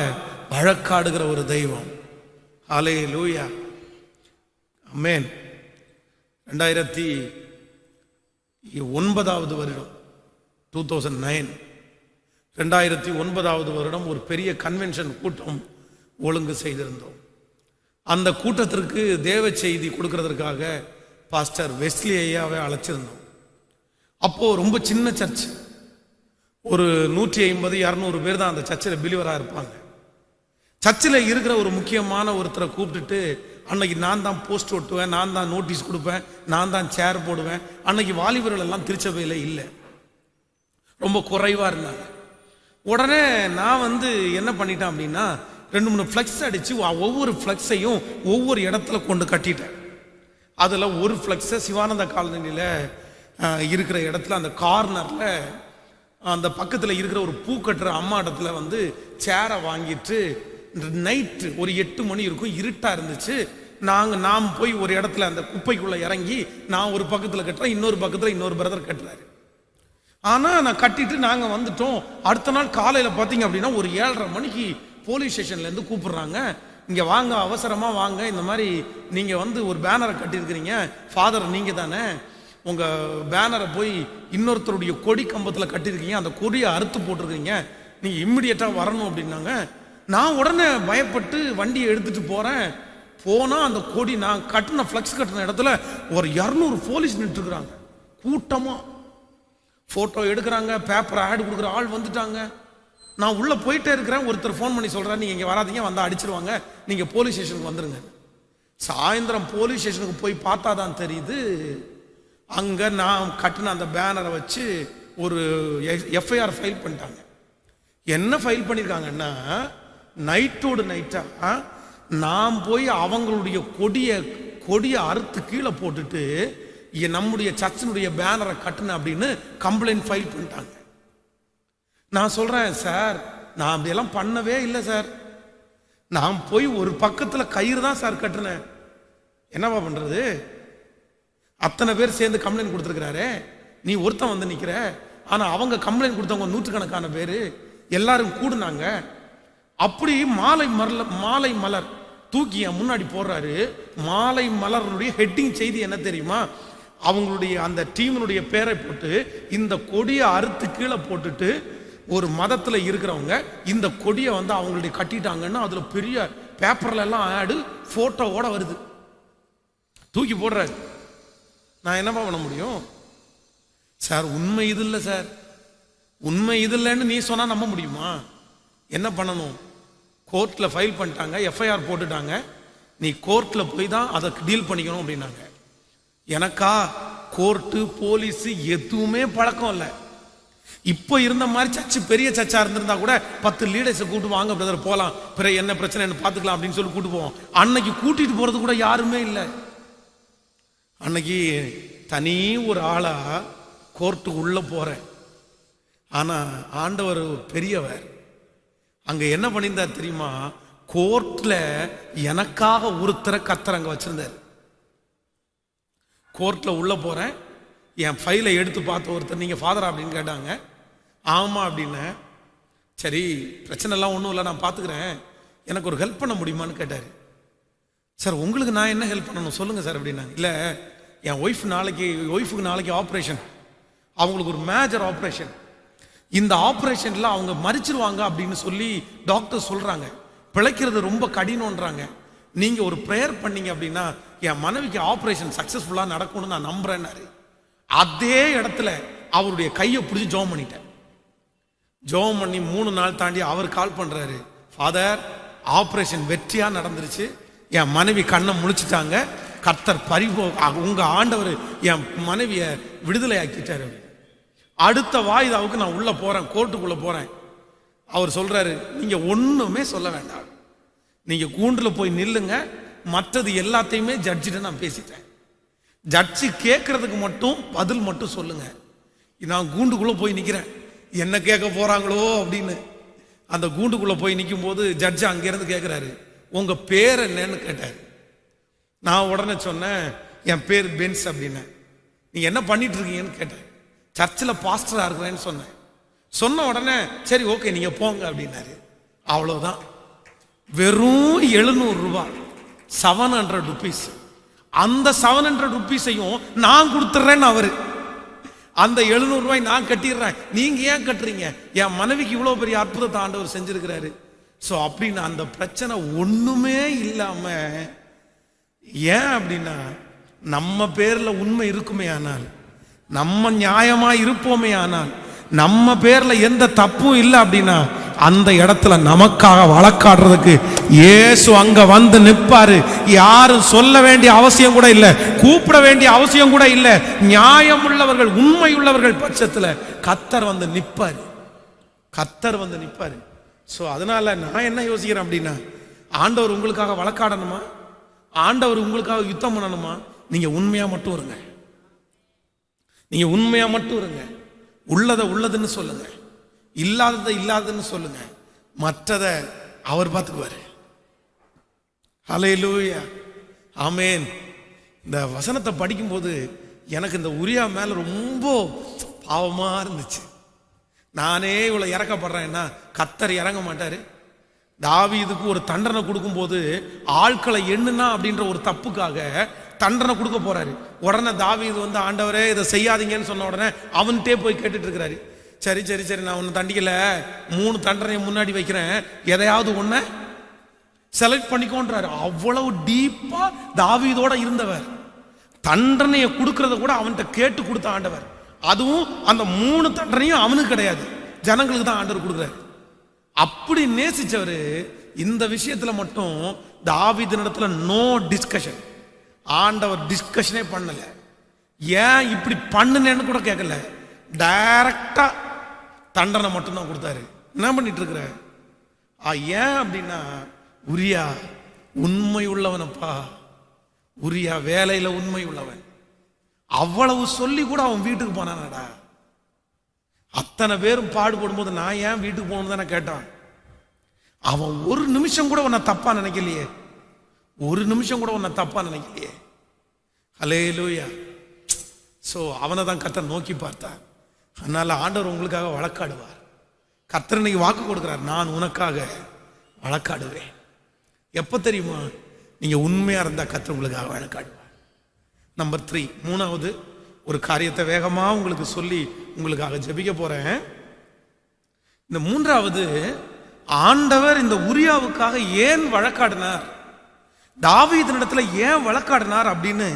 வழக்காடுகிற ஒரு தெய்வம். ஹல்லேலூயா. ஆமென். 2009 வருடம் 2009 2009 வருடம் ஒரு பெரிய கன்வென்ஷன் கூட்டம் ஒழுங்கு செய்திருந்தோம். அந்த கூட்டத்திற்கு தேவ செய்தி கொடுக்கறதற்காக பாஸ்டர் வெஸ்லி ஐயாவை அழைச்சிருந்தோம். அப்போ ரொம்ப சின்ன சர்ச், ஒரு 150-200 பேர் தான் அந்த சர்ச்சில் பிலிவராக இருப்பாங்க. சர்ச்சில் இருக்கிற ஒரு முக்கியமான ஒருத்தரை கூப்பிட்டுட்டு, அன்னைக்கு நான் தான் போஸ்ட் ஒட்டுவேன், நான் தான் நோட்டீஸ் கொடுப்பேன், நான் தான் சேர் போடுவேன். அன்னைக்கு வாலிபர்கள் எல்லாம் திருச்சபையில் இல்லை, ரொம்ப குறைவாக இருந்தாங்க. உடனே நான் என்ன பண்ணிட்டேன் அப்படின்னா, 2-3 ஃப்ளெக்ஸ் அடித்து ஒவ்வொரு ஃப்ளெக்ஸையும் ஒவ்வொரு இடத்துல கொண்டு கட்டிட்டேன். அதில் ஒரு ஃப்ளெக்ஸை சிவானந்த காலனியில் இருக்கிற இடத்துல அந்த கார்னரில் அந்த பக்கத்தில் இருக்கிற ஒரு பூ கட்டுற அம்மா இடத்துல சேரை வாங்கிட்டு, நைட்டு ஒரு 8 மணி இருக்கும், இருட்டாக இருந்துச்சு. நாம் போய் ஒரு இடத்துல அந்த குப்பைக்குள்ளே இறங்கி நான் ஒரு பக்கத்தில் கட்டுறேன், இன்னொரு பக்கத்தில் இன்னொரு பிரதர் கட்டுறாரு. ஆனால் நான் கட்டிட்டு நாங்கள் வந்துட்டோம். அடுத்த நாள் காலையில் பார்த்தீங்க அப்படின்னா ஒரு 7:30 மணிக்கு போலீஸ் ஸ்டேஷன்லேருந்து கூப்பிடுறாங்க, இங்கே வாங்க, அவசரமாக வாங்க, இந்த மாதிரி நீங்கள் ஒரு பேனரை கட்டியிருக்கிறீங்க, ஃபாதர் நீங்கள் தானே, உங்கள் பேனரை போய் இன்னொருத்தருடைய கொடி கம்பத்தில் கட்டியிருக்கீங்க, அந்த கொடியை அறுத்து போட்டிருக்கீங்க, நீங்கள் இம்மிடியட்டாக வரணும் அப்படின்னாங்க. நான் உடனே பயப்பட்டு வண்டியை எடுத்துகிட்டு போகிறேன். போனால் அந்த கொடி நான் கட்டின ஃப்ளெக்ஸ் கட்டின இடத்துல ஒரு 200 போலீஸ் நின்றுருக்குறாங்க கூட்டமாக. ஃபோட்டோ எடுக்கிறாங்க, பேப்பர் ஆடு கொடுக்குற ஆள் வந்துட்டாங்க. நான் உள்ளே போயிட்டே இருக்கிறேன். ஒருத்தர் ஃபோன் பண்ணி சொல்கிறார், நீங்கள் இங்கே வராதிங்க, வந்தால் அடிச்சிருவாங்க, நீங்கள் போலீஸ் ஸ்டேஷனுக்கு வந்துடுங்க. சாயந்தரம் போலீஸ் ஸ்டேஷனுக்கு போய் பார்த்தா தான் தெரியுது, அங்கே நான் கட்டின அந்த பேனரை வச்சு ஒரு எஃப்ஐஆர் ஃபைல் பண்ணிட்டாங்க. என்ன ஃபைல் பண்ணியிருக்காங்கன்னா, நைட்டோடு நைட்டாக நான் போய் அவங்களுடைய கொடியை அறுத்து கீழே போட்டுட்டு நம்முடைய சர்ச்சினுடைய பேனரை கட்டின அப்படின்னு கம்ப்ளைண்ட் ஃபைல் பண்ணிட்டாங்க. நான் சொல்கிறேன், சார் நான் அப்படியெல்லாம் பண்ணவே இல்லை சார், நான் போய் ஒரு பக்கத்தில் கயிறு தான் சார் கட்டினேன், என்னவா பண்ணுறது, அத்தனை பேர் சேர்ந்து கம்ப்ளைண்ட் கொடுத்துருக்கிறாரே, நீ ஒருத்தன் நிற்கிற. ஆனால் அவங்க கம்ப்ளைண்ட் கொடுத்தவங்க 100கணக்கான பேர் எல்லாரும் கூடுனாங்க. அப்படி மாலை மலர் தூக்கி முன்னாடி போடுறாரு. மாலை மலருடைய ஹெட்டிங் செய்தி என்ன தெரியுமா, அவங்களுடைய அந்த டீமினுடைய பேரை போட்டு இந்த கொடியை அறுத்து கீழே போட்டுட்டு ஒரு மதத்தில் இருக்கிறவங்க இந்த கொடியை அவங்களுடைய கட்டிட்டாங்கன்னா அதில் பெரிய பேப்பர்ல எல்லாம் ஆடு போட்டோவோட வருது, தூக்கி போடுறாரு. நான் என்னப்பா பண்ண முடியும் சார்? உண்மை இது இல்லை சார், உண்மை இது இல்லைன்னு நீ சொன்னா நம்ப முடியுமா? என்ன பண்ணணும்? கோர்ட்ல ஃபைல் பண்ணிட்டாங்க, எஃப்ஐஆர் போட்டுட்டாங்க, நீ கோர்ட்ல போய் தான் அதை டீல் பண்ணிக்கணும் அப்படின்னாங்க. எனக்கா கோர்ட்டு போலீஸ் எதுவுமே பழக்கம் இல்லை. இப்போ இருந்த மாதிரி சர்ச்சு பெரிய சர்ச்சா இருந்திருந்தா கூட 10 லீடர்ஸை கூட்டு வாங்க பிரதர் போகலாம், பிறகு என்ன பிரச்சனை பார்த்துக்கலாம் அப்படின்னு சொல்லி கூட்டு போவோம். அன்னைக்கு கூட்டிட்டு போறது கூட யாருமே இல்லை. அன்னைக்கு தனி ஒரு ஆளா கோர்ட்டுக்கு உள்ள போறேன். ஆனா ஆண்டவர் பெரியவர். அங்க என்ன பண்ணியிருந்தார் தெரியுமா? கோர்ட்ல எனக்காக ஒருத்தரை கர்த்தர் அங்க வச்சிருந்தார். கோர்ட்ல உள்ள போறேன், என் ஃபைலை எடுத்து பார்த்த ஒருத்தர், நீங்க ஃபாதரா அப்படின்னு கேட்டாங்க. ஆமா அப்படின்னு. சரி பிரச்சனை எல்லாம் ஒன்றும் இல்லை, நான் பார்த்துக்கிறேன், எனக்கு ஒரு ஹெல்ப் பண்ண முடியுமான்னு கேட்டார். சார் உங்களுக்கு நான் என்ன ஹெல்ப் பண்ணணும் சொல்லுங்க சார் அப்படின்னாங்க. இல்லை என் ஒய்ஃபுக்கு நாளைக்கு ஆப்ரேஷன், அவங்களுக்கு ஒரு மேஜர் ஆப்ரேஷன், இந்த ஆப்ரேஷன்ல அவங்க மறிச்சிருவாங்க அப்படின்னு சொல்லி டாக்டர் சொல்றாங்க, பிழைக்கிறது ரொம்ப கடினம்ன்றாங்க. நீங்க ஒரு ப்ரேயர் பண்ணீங்க அப்படின்னா என் மனைவிக்கு ஆப்ரேஷன் சக்சஸ்ஃபுல்லா நடக்கும்னு நான் நம்புறேன்னாரு. அதே இடத்துல அவருடைய கையை பிடிச்சி ஜெபம் பண்ணிட்டேன். ஜெபம் பண்ணி 3 நாள் தாண்டி அவர் கால் பண்றாரு, ஃபாதர் ஆப்ரேஷன் வெற்றியா நடந்துருச்சு, என் மனைவி கண்ணை முழிச்சிட்டாங்க, கர்த்தர் உங்க ஆண்டவர் என் மனைவியை விடுதலை ஆக்கிட்டாரு. அடுத்த வாய்தாவுக்கு நான் உள்ள போறேன், கோர்ட்டுக்குள்ள போறேன். அவர் சொல்றாரு, நீங்க ஒண்ணுமே சொல்ல வேண்டாம், நீங்க கூண்டுல போய் நில்லுங்க, மற்றது எல்லாத்தையுமே ஜட்ஜிட்ட நான் பேசிட்டேன், ஜட்ஜி கேட்கறதுக்கு மட்டும் பதில் மட்டும் சொல்லுங்க. நான் கூண்டுக்குள்ள போய் நிக்கிறேன், என்ன கேட்க போறாங்களோ அப்படின்னு. அந்த கூண்டுக்குள்ள போய் நிற்கும் போது ஜட்ஜ் அங்கிருந்து கேட்கிறாரு, உங்க பேர் என்னன்னு கேட்டாரு. நான் உடனே சொன்னேன், என் பேர் பென்ஸ் அப்படின்னு. நீங்க என்ன பண்ணிட்டு இருக்கீங்கன்னு கேட்டேன். சர்ச்சில் பாஸ்டரா இருக்கிறேன்னு சொன்னேன். சொன்ன உடனே சரி ஓகே நீங்க போங்க அப்படின்னாரு. அவ்வளவுதான். வெறும் 700 ரூபாய், 700 ருபீஸ். அந்த 700 ருபீஸையும் நான் கொடுத்துட்றேன்னு அவரு. அந்த 700 ரூபாய் நான் கட்டிடுறேன், நீங்க ஏன் கட்டுறீங்க, என் மனைவிக்கு இவ்வளவு பெரிய அற்புதத்தை ஆண்டவர் செஞ்சிருக்கிறாரு. ஸோ அப்படின்னு அந்த பிரச்சனை ஒண்ணுமே இல்லாம, ஏன் அப்படின்னா நம்ம பேர்ல உண்மை இருக்குமே ஆனால், நம்ம நியாயமா இருப்போமே ஆனால், நம்ம பேர்ல எந்த தப்பும் இல்லை அப்படின்னா அந்த இடத்துல நமக்காக வழக்காடுறதுக்கு இயேசு அங்க வந்து நிற்பாரு. யாரும் சொல்ல வேண்டிய அவசியம் கூட இல்லை, கூப்பிட வேண்டிய அவசியம் கூட இல்லை. நியாயம் உள்ளவர்கள், உண்மை உள்ளவர்கள் பட்சத்துல கர்த்தர் வந்து நிற்பாரு, கர்த்தர் வந்து நிற்பாரு. ஸோ அதனால நான் என்ன யோசிக்கிறேன் அப்படின்னா, ஆண்டவர் உங்களுக்காக வழக்காடணுமா, ஆண்டவர் உங்களுக்காக யுத்தம் பண்ணணுமா, நீங்க உண்மையா மட்டும் இருங்க, நீங்க உண்மையா மட்டும் இருங்க. உள்ளதை உள்ளதுன்னு சொல்லுங்க, இல்லாததை இல்லாததுன்னு சொல்லுங்க, மற்றதை அவர் பார்த்துக்குவாரு. ஹல்லேலூயா, ஆமென். இந்த வசனத்தை படிக்கும்போது எனக்கு இந்த உரியா மேல ரொம்ப பாவமா இருந்துச்சு. நானே இவ்வளவு இறக்கப்படுறேன்னா கர்த்தர் இறங்க மாட்டாரு. தாவீதுக்கு ஒரு தண்டனை கொடுக்கும் போது ஆட்களை எண்ணுனா அப்படின்ற ஒரு தப்புக்காக தண்டனை கொடுக்க போறாரு. உடனே தாவீது வந்து ஆண்டவரே இதை செய்யாதீங்கன்னு சொன்ன உடனே அவன்கிட்டே போய் கேட்டுட்டு இருக்கிறாரு. சரி சரி சரி நான் உன்னை தண்டிக்கல, 3 தண்டனையை முன்னாடி வைக்கிறேன், எதையாவது ஒன்ன செலக்ட் பண்ணிக்கோன்றாரு. அவ்வளவு டீப்பா தாவீதோட இருந்தவர். தண்டனையை கொடுக்கறத கூட அவன்கிட்ட கேட்டு கொடுத்த ஆண்டவர். அதுவும் அந்த 3 தண்டனையும் அவனுக்கு கிடையாது, ஜனங்களுக்கு தான் ஆண்டவர் கொடுக்குறாரு. அப்படி நேசிச்சவரு இந்த விஷயத்துல மட்டும் தாவீதினிடத்துல நோ டிஸ்கஷன். ஆண்டவர் டிஸ்கஷனே பண்ணல, ஏன் இப்படி பண்ணுனேன்னு கூட கேட்கல, டைரக்டா தண்டனை மட்டும்தான் கொடுத்தாரு. என்ன பண்ணிட்டு இருக்கிற? ஏன் அப்படின்னா உரியா உண்மை உள்ளவனப்பா, உரியா வேலையில உண்மை உள்ளவன். அவ்வளவு சொல்லி கூட அவன் வீட்டுக்கு போனானடா. அத்தனை பேரும் பாடுபடும் போது நான் ஏன் வீட்டுக்கு போகணும் தானே கேட்டான். அவன் ஒரு நிமிஷம் கூட உன்னை தப்பா நினைக்கலையே, ஒரு நிமிஷம் கூட உன்னை தப்பா நினைக்கலையே. ஹல்லேலூயா. ஸோ அவனை தான் கர்த்தர் நோக்கி பார்த்தார். அதனால ஆண்டவர் உங்களுக்காக வழக்காடுவார். கர்த்தர் இன்னைக்கு வாக்கு கொடுக்கிறார், நான் உனக்காக வழக்காடுவேன். எப்போ தெரியுமா? நீங்க உண்மையா இருந்தா கர்த்தர் உங்களுக்காக வழக்காடுவார். நம்பர் 3, 3வது ஒரு காரியத்தை வேகமா உங்களுக்கு சொல்லி உங்களுக்காக ஜெபிக்க போறேன். இந்த 3வது, ஆண்டவர் இந்த உரியாவுக்காக ஏன் வழக்காடினார், தாவீதினிடத்துல ஏன் வழக்காடினார் அப்படின்னு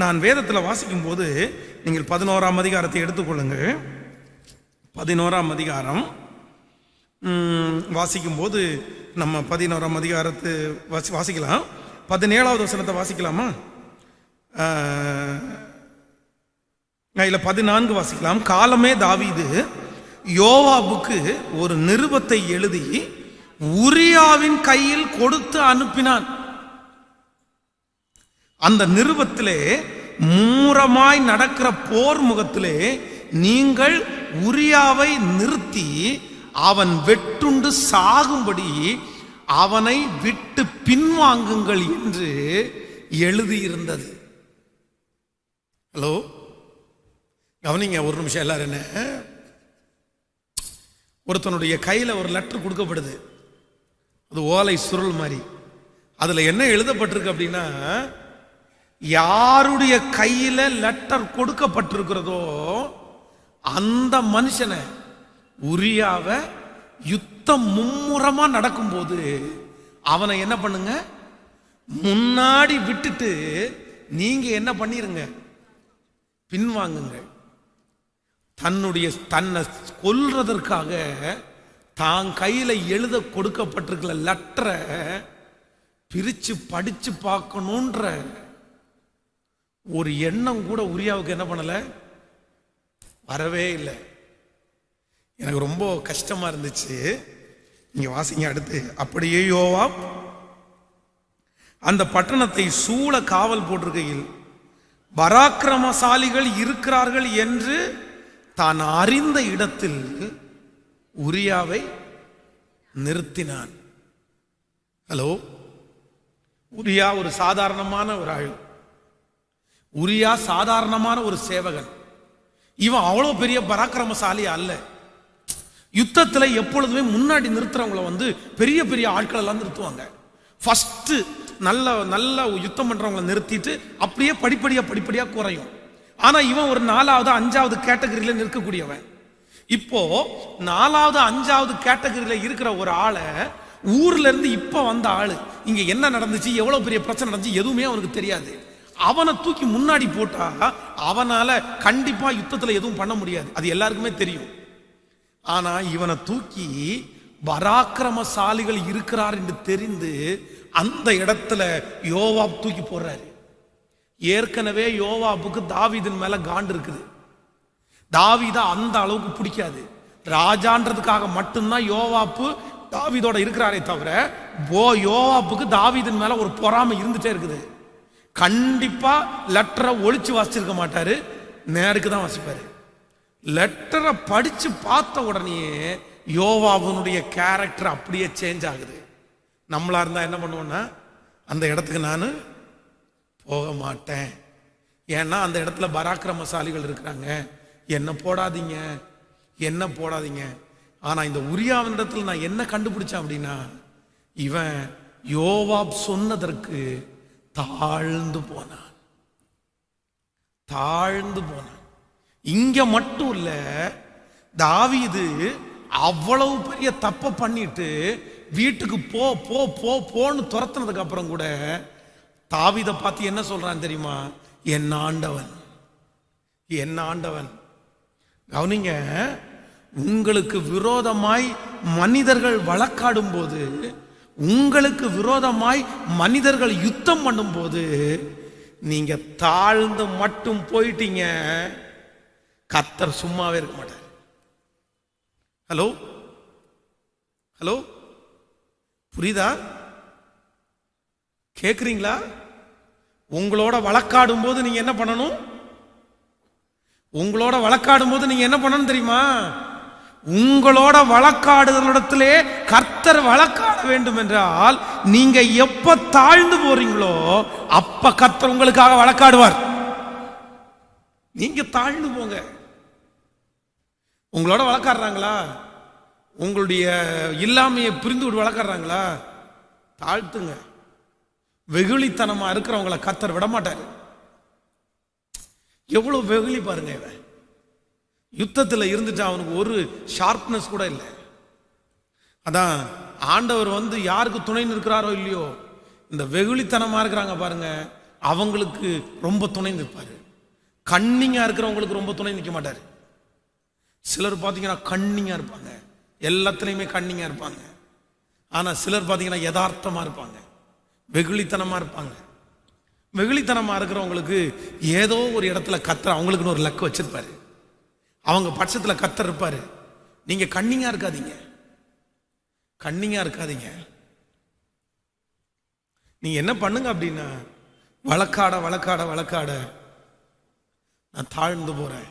நான் வேதத்தில் வாசிக்கும் போது, நீங்கள் 11ஆம் அதிகாரத்தை எடுத்துக்கொள்ளுங்க. 11ஆம் அதிகாரம் வாசிக்கும் போது நம்ம 11ஆம் அதிகாரத்தை வாசிக்கலாம். 17வது வசனத்தை வாசிக்கலாமா? இல்ல 14 வாசிக்கலாம். காலமே தாவீது யோவாபுக்கு ஒரு நிருபத்தை எழுதி உரியாவின் கையில் கொடுத்து அனுப்பினான். அந்த நிருபத்திலே மூரமாய் நடக்கிற போர் முகத்திலே நீங்கள் உரியாவை நிறுத்தி அவன் வெட்டுண்டு சாகும்படி அவனை விட்டு பின்வாங்குங்கள் என்று எழுதியிருந்தது. ஹலோ, கவனிங்க ஒரு நிமிஷம் எல்லாரும். என்ன, ஒருத்தனுடைய கையில ஒரு லெட்டர் கொடுக்கப்படுது. அது ஓலை சுருள் மாதிரி. அதுல என்ன எழுதப்பட்டிருக்கு அப்படின்னா, யாருடைய கையில லெட்டர் கொடுக்கப்பட்டிருக்கிறதோ அந்த மனுஷனை, உரியாவை யுத்தம் மும்முரமா நடக்கும்போது அவனை என்ன பண்ணுங்க, முன்னாடி விட்டுட்டு நீங்க என்ன பண்ணிருங்க, பின்வாங்குங்க. தன்னை கொல்றதற்காக தான் கையில எழுத கொடுக்கப்பட்டிருக்கிற லெட்டரை பிரிச்சு படிச்சு பார்க்கணுன்ற ஒரு எண்ணம் கூட உரியாவுக்கு என்ன பண்ணல, வரவே இல்லை. எனக்கு ரொம்ப கஷ்டமா இருந்துச்சு. நீங்க வாசிங்க அடுத்து. அப்படியே யோவாப் அந்த பட்டணத்தை சூழ காவல் போட்டிருக்கையில் பராக்கிரமசாலிகள் இருக்கிறார்கள் என்று தான் அறிந்த இடத்தில் உரியாவை நிறுத்தினான். ஹலோ, உரியா ஒரு சாதாரணமான ஒரு ஆள். உரியா சாதாரணமான ஒரு சேவகன். இவன் அவ்வளவு பெரிய பராக்கிரமசாலி அல்ல. யுத்தத்தில் எப்பொழுதுமே முன்னாடி நிறுத்துறவங்களை பெரிய பெரிய ஆட்கள் எல்லாம் நிறுத்துவாங்க. ஃபர்ஸ்ட் நல்ல யுத்தம் பண்றவங்களை நிறுத்திட்டு அப்படியே படிப்படியா குறையும். ஆனா இவன் ஒரு 4வது 5வது கேட்டகரியில நிற்கக்கூடியவன். இப்போ 4வது 5வது கேட்டகரியில இருக்கிற ஒரு ஆளை, ஊர்ல இருந்து இப்ப வந்த ஆளு, இங்க என்ன நடந்துச்சு, எவ்வளவு பெரிய பிரச்சனை நடந்துச்சு எதுவுமே அவனுக்கு தெரியாது. அவனை தூக்கி முன்னாடி போட்டா அவனால கண்டிப்பா யுத்தத்துல எதுவும் பண்ண முடியாது, அது எல்லாருக்குமே தெரியும். ஆனா இவனை தூக்கி பராக்கிரமசாலிகள் இருக்கிறார் என்று தெரிந்து அந்த இடத்துல யோவாப் தூக்கி போடுறாரு. ஏற்கனவே யோவாபுக்கு தாவீதின் மேல காண்டு இருக்குது. தாவீத அந்த அளவுக்கு பிடிக்காது. ராஜான்றதுக்காக மட்டும்தான் யோவாப்பு தாவீதோட இருக்கிறாரே தவிர யோவாப்புக்கு தாவீதின் மேல ஒரு பொறாமை இருந்துட்டே இருக்குது. கண்டிப்பா லெட்டரை ஒளிச்சு வாசிச்சிருக்க மாட்டாரு, நேருக்கு தான் வாசிப்பாரு. லெட்டரை படிச்சு பார்த்த உடனே யோவாபுனுடைய கேரக்டர் அப்படியே சேஞ்ச் ஆகுது. நம்மளா இருந்தா என்ன பண்ணுவோம்னா, அந்த இடத்துக்கு நான் போக மாட்டேன், ஏன்னா அந்த இடத்துல பராக்கிரமசாலிகள் இருக்கிறாங்க, என்ன போடாதீங்க. ஆனா இந்த உரியாவின் இடத்துல நான் என்ன கண்டுபிடிச்சேன் அப்படின்னா, இவன் யோவாப் சொன்னதற்கு தாழ்ந்து போனான். இங்க மட்டும் இல்ல, தாவீது அவ்வளவு பெரிய தப்ப பண்ணிட்டு வீட்டுக்கு போன்னு துரத்துனதுக்கு அப்புறம் கூட தாவீதை பார்த்து என்ன சொல்றான் தெரியுமா? என் ஆண்டவன். கவனிங்க, உங்களுக்கு விரோதமாய் மனிதர்கள் வழக்காடும் போது, உங்களுக்கு விரோதமாய் மனிதர்கள் யுத்தம் பண்ணும் போது நீங்க தாழ்ந்து மட்டும் போயிட்டீங்க, கர்த்தர் சும்மாவே இருக்க மாட்டார். ஹலோ, புரியுதா? கேக்குறீங்களா? உங்களோட வழக்காடும் போது நீங்க என்ன பண்ணணும்? தெரியுமா? உங்களோட வழக்காடுகளிடத்திலே கர்த்தர் வழக்காட வேண்டும் என்றால் நீங்க எப்ப தாழ்ந்து போறீங்களோ அப்ப கர்த்தர் உங்களுக்காக வழக்காடுவார். நீங்க தாழ்ந்து போங்க. உங்களோட வழக்காடுறாங்களா? உங்களுடைய இல்லாமையை புரிந்து விட்டு வழக்காடுறாங்களா? தாழ்த்துங்க. வெகுளித்தனமா இருக்கிறவங்களை கர்த்தர் விட மாட்டார். எவ்வளவு வெகுளி பாருங்க. இவன் யுத்தத்தில் இருந்துட்டு அவனுக்கு ஒரு ஷார்ப்னஸ் கூட இல்லை. அதான் ஆண்டவர் யாருக்கு துணை நிற்கிறாரோ இல்லையோ, இந்த வெகுளித்தனமா இருக்கிறாங்க பாருங்க, அவங்களுக்கு ரொம்ப துணை நிற்பாரு. கண்ணிங்கா இருக்கிறவங்களுக்கு ரொம்ப துணை நிற்க மாட்டாரு. சிலர் பார்த்தீங்கன்னா கண்ணிங்கா இருப்பாங்க, எல்லாத்துலேயுமே கண்ணிங்கா இருப்பாங்க. ஆனால் சிலர் பார்த்தீங்கன்னா யதார்த்தமாக இருப்பாங்க, வெகுளித்தனமாக இருப்பாங்க. வெகுளித்தனமாக இருக்கிறவங்களுக்கு ஏதோ ஒரு இடத்துல கத்தர் அவங்களுக்குன்னு ஒரு லக்கு வச்சிருப்பாரு, அவங்க பட்சத்தில் கத்தர் இருப்பாரு. நீங்கள் கண்ணிங்கா இருக்காதீங்க, கண்ணிங்கா இருக்காதீங்க. நீங்க என்ன பண்ணுங்க அப்படின்னா, வழக்காட வழக்காட வழக்காட நான் தாழ்ந்து போறேன்,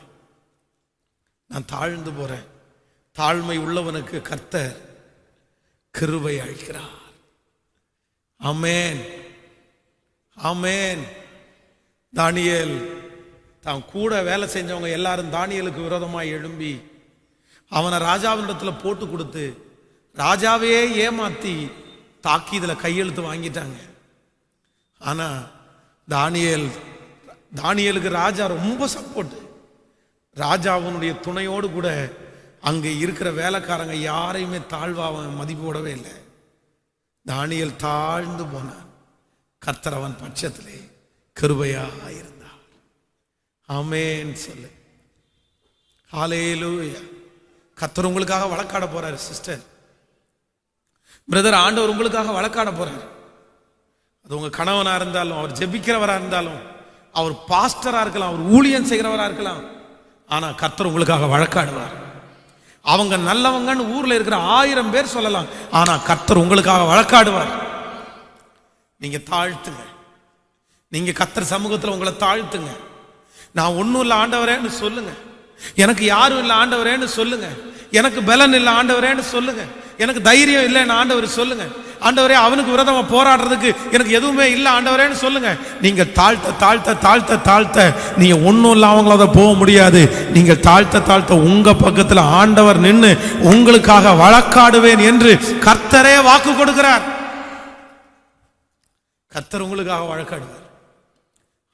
நான் தாழ்ந்து போறேன். தாழ்மை உள்ளவனுக்கு கர்த்தர் கிருபை அளிக்கிறார். ஆமென், ஆமென். தானியேல் தான் கூட வேலை செஞ்சவங்க எல்லாரும் தானியேலுக்கு விரோதமாய் எழும்பி அவனை ராஜாவினிடத்துல போட்டு கொடுத்து ராஜாவையே ஏமாத்தி தாக்கி இதுல கையெழுத்து வாங்கிட்டாங்க. ஆனா தானியேலுக்கு ராஜா ரொம்ப சப்போர்ட். ராஜாவினுடைய துணையோடு கூட அங்கே இருக்கிற வேலைக்காரங்க யாரையுமே தாழ்வாக மதிப்பு போடவே இல்லை. தானியேல் தாழ்ந்து போனான், கர்த்தர் அவன் பட்சத்திலே கிருபையா இருந்தார். ஆமென் சொல்லு. ஹல்லேலூயா. கர்த்தர் உங்களுக்காக வழக்காட போறாரு சிஸ்டர், பிரதர். ஆண்டவர் உங்களுக்காக வழக்காட போறாரு. அது உங்க கணவனா இருந்தாலும், அவர் ஜெபிக்கிறவரா இருந்தாலும், அவர் பாஸ்டரா இருக்கலாம், அவர் ஊழியம் செய்கிறவரா இருக்கலாம். ஆனா கர்த்தர் உங்களுக்காக வழக்காடுவார். அவங்க நல்லவங்கன்னு ஊர்ல இருக்கிற 1000 பேர் சொல்லலாம், ஆனா கர்த்தர் உங்களுக்காக வழக்காடுவார். நீங்க தாழ்த்துங்க, நீங்க கர்த்தர் சமூகத்துல உங்களை தாழ்த்துங்க. நான் ஒன்னும் இல்லை ஆண்டவரேன்னு சொல்லுங்க, எனக்கு யாரும் இல்லை ஆண்டவரேன்னு சொல்லுங்க, எனக்கு பலன் இல்லை ஆண்டவரேன்னு சொல்லுங்க, எனக்கு தைரியம் இல்லைன்னு ஆண்டவர் சொல்லுங்க. ஆண்டவரே, அவனுக்கு விரோதமா போராடுறதுக்கு எனக்கு எதுவுமே இல்லை ஆண்டவரேன்னு சொல்லுங்க. நீங்க தாழ்த்த தாழ்த்த தாழ்த்த தாழ்த்த நீங்க ஒன்னும் இல்லை அவங்களால போக முடியாது. நீங்க தாழ்த்த தாழ்த்த உங்க பக்கத்துல ஆண்டவர் நின்று உங்களுக்காக வழக்காடுவேன் என்று கர்த்தரே வாக்கு கொடுக்கிறார். கர்த்தர் உங்களுக்காக வழக்காடுவார்,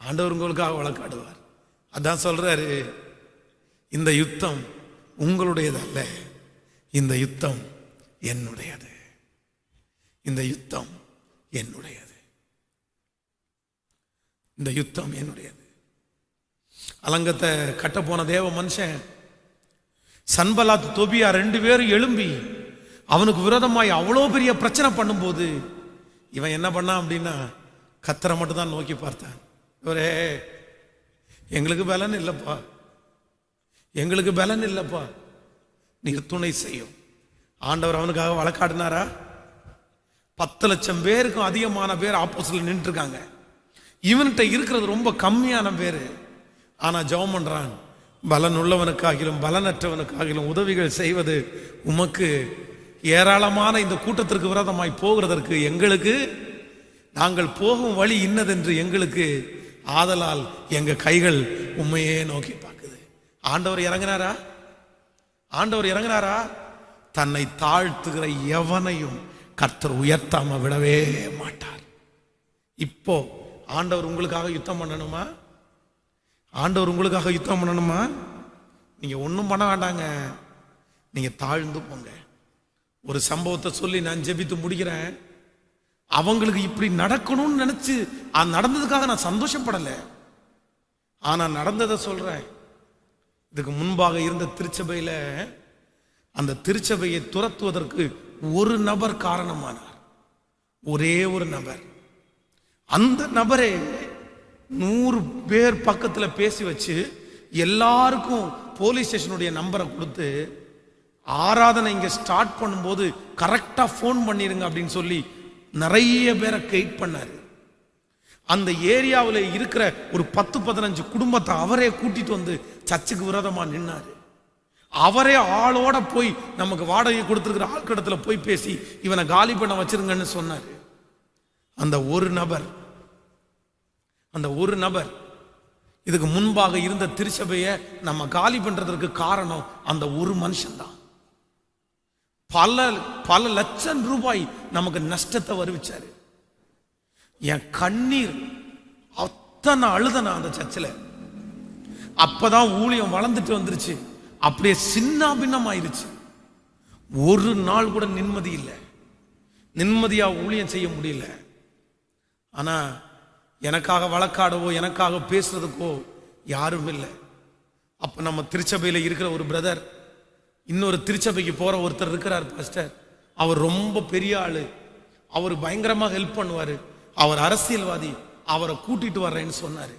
ஆண்டவர் உங்களுக்காக வழக்காடுவார். அதான் சொல்றாரு, இந்த யுத்தம் உங்களுடையது அல்ல, இந்த யுத்தம் என்னுடையது, இந்த யுத்தம் என்னுடையது, இந்த யுத்தம் என்னுடையது. அலங்கத்தை கட்ட போன தேவ மனுஷன் சன்பலாத் தொபியா 2 பேரும் எழும்பி அவனுக்கு விரோதமாய் அவ்வளோ பெரிய பிரச்சனை பண்ணும்போது இவன் என்ன பண்ணான் அப்படின்னா, கர்த்தரை மட்டும் தான் நோக்கி பார்த்தான். இவரே, எங்களுக்கு பலன் இல்லப்பா, எங்களுக்கு பலன் இல்லப்பா, நீர் துணை செய்யும். ஆண்டவர் அவனுக்காக வழக்காடினாரா? 10 லட்சம் பேருக்கும் அதிகமான பேர் ஆப்போசிட்ல நின்று இருக்காங்க. இவன்கிட்ட இருக்கிறது ரொம்ப கம்மியான பேரு. ஆனா ஜெபம் பண்றான், பலன் உள்ளவனுக்காகிலும் பலனற்றவனுக்காகிலும் உதவிகள் செய்வது உமக்கு ஏராளமான இந்த கூட்டத்திற்கு விரோதமாய் போகிறதற்கு எங்களுக்கு, நாங்கள் போகும் வழி இன்னதென்று எங்களுக்கு, ஆதலால் எங்க கைகள் உண்மையே நோக்கி பார்க்குது. ஆண்டவர் இறங்கினாரா? ஆண்டவர் இறங்கினாரா? தன்னை தாழ்த்துகிற எவனையும் கர்த்தர் உயர்த்தாம விடவே மாட்டார். இப்போ ஆண்டவர் உங்களுக்காக யுத்தம் பண்ணணுமா? ஆண்டவர் உங்களுக்காக யுத்தம் பண்ணணுமா? நீங்க ஒன்றும் பண்ண வேண்டாங்க, நீங்க தாழ்ந்து போங்க. ஒரு சம்பவத்தை சொல்லி நான் ஜெபித்து முடிக்கிறேன். அவங்களுக்கு இப்படி நடக்கணும்னு நினைச்சு நடந்ததுக்காக நான் சந்தோஷப்படலை, ஆனா நடந்ததை சொல்றேன். இதுக்கு முன்பாக இருந்த திருச்சபையில அந்த திருச்சபையை துரத்துவதற்கு ஒரு நபர் காரணமானார், ஒரே ஒரு நபர். அந்த நபரே 100 பேர் பக்கத்துல பேசி வச்சு எல்லாருக்கும் போலீஸ் ஸ்டேஷனுடைய நம்பரை கொடுத்து, ஆராதனை இங்க ஸ்டார்ட் பண்ணும்போது கரெக்டா போன் பண்ணிருங்க அப்படின்னு சொல்லி நிறைய பேரை கைட் பண்ணாரு. அந்த ஏரியாவில் இருக்கிற ஒரு 10-15 குடும்பத்தை அவரே கூட்டிட்டு வந்து சர்ச்சுக்கு விரோதமா நின்னாரு. அவரே ஆளோட போய் நமக்கு வாடகை கொடுத்துருக்கிற ஆட்கிடத்துல போய் பேசி இவனை காலி பண்ண வச்சிருங்கன்னு சொன்னாரு. அந்த ஒரு நபர் இதுக்கு முன்பாக இருந்த திருச்சபையை நம்ம காலி பண்றதற்கு காரணம் அந்த ஒரு மனுஷன் தான். பல லட்சம் ரூபாய் நமக்கு நஷ்டத்தை வருவிச்சாரு. என் கண்ணீர் அத்தனை அழுதனா அந்த சர்ச்சில். அப்பதான் ஊழியம் வளர்ந்துட்டு வந்துருச்சு, அப்படியே சின்ன பின்னம் ஆயிருச்சு. ஒரு நாள் கூட நிம்மதி இல்லை, நிம்மதியா ஊழியம் செய்ய முடியல. ஆனா எனக்காக வழக்காடவோ எனக்காக பேசுறதுக்கோ யாரும் இல்லை. அப்ப நம்ம திருச்சபையில இருக்கிற ஒரு பிரதர் இன்னொரு திருச்சபைக்கு போற ஒருத்தர் இருக்கிறார் பாஸ்டர், அவர் ரொம்ப பெரிய ஆளு, அவர் பயங்கரமா ஹெல்ப் பண்ணுவாரு, அவர் அரசியல்வாதி, அவரை கூட்டிட்டு வர்றேன்னு சொன்னாரு.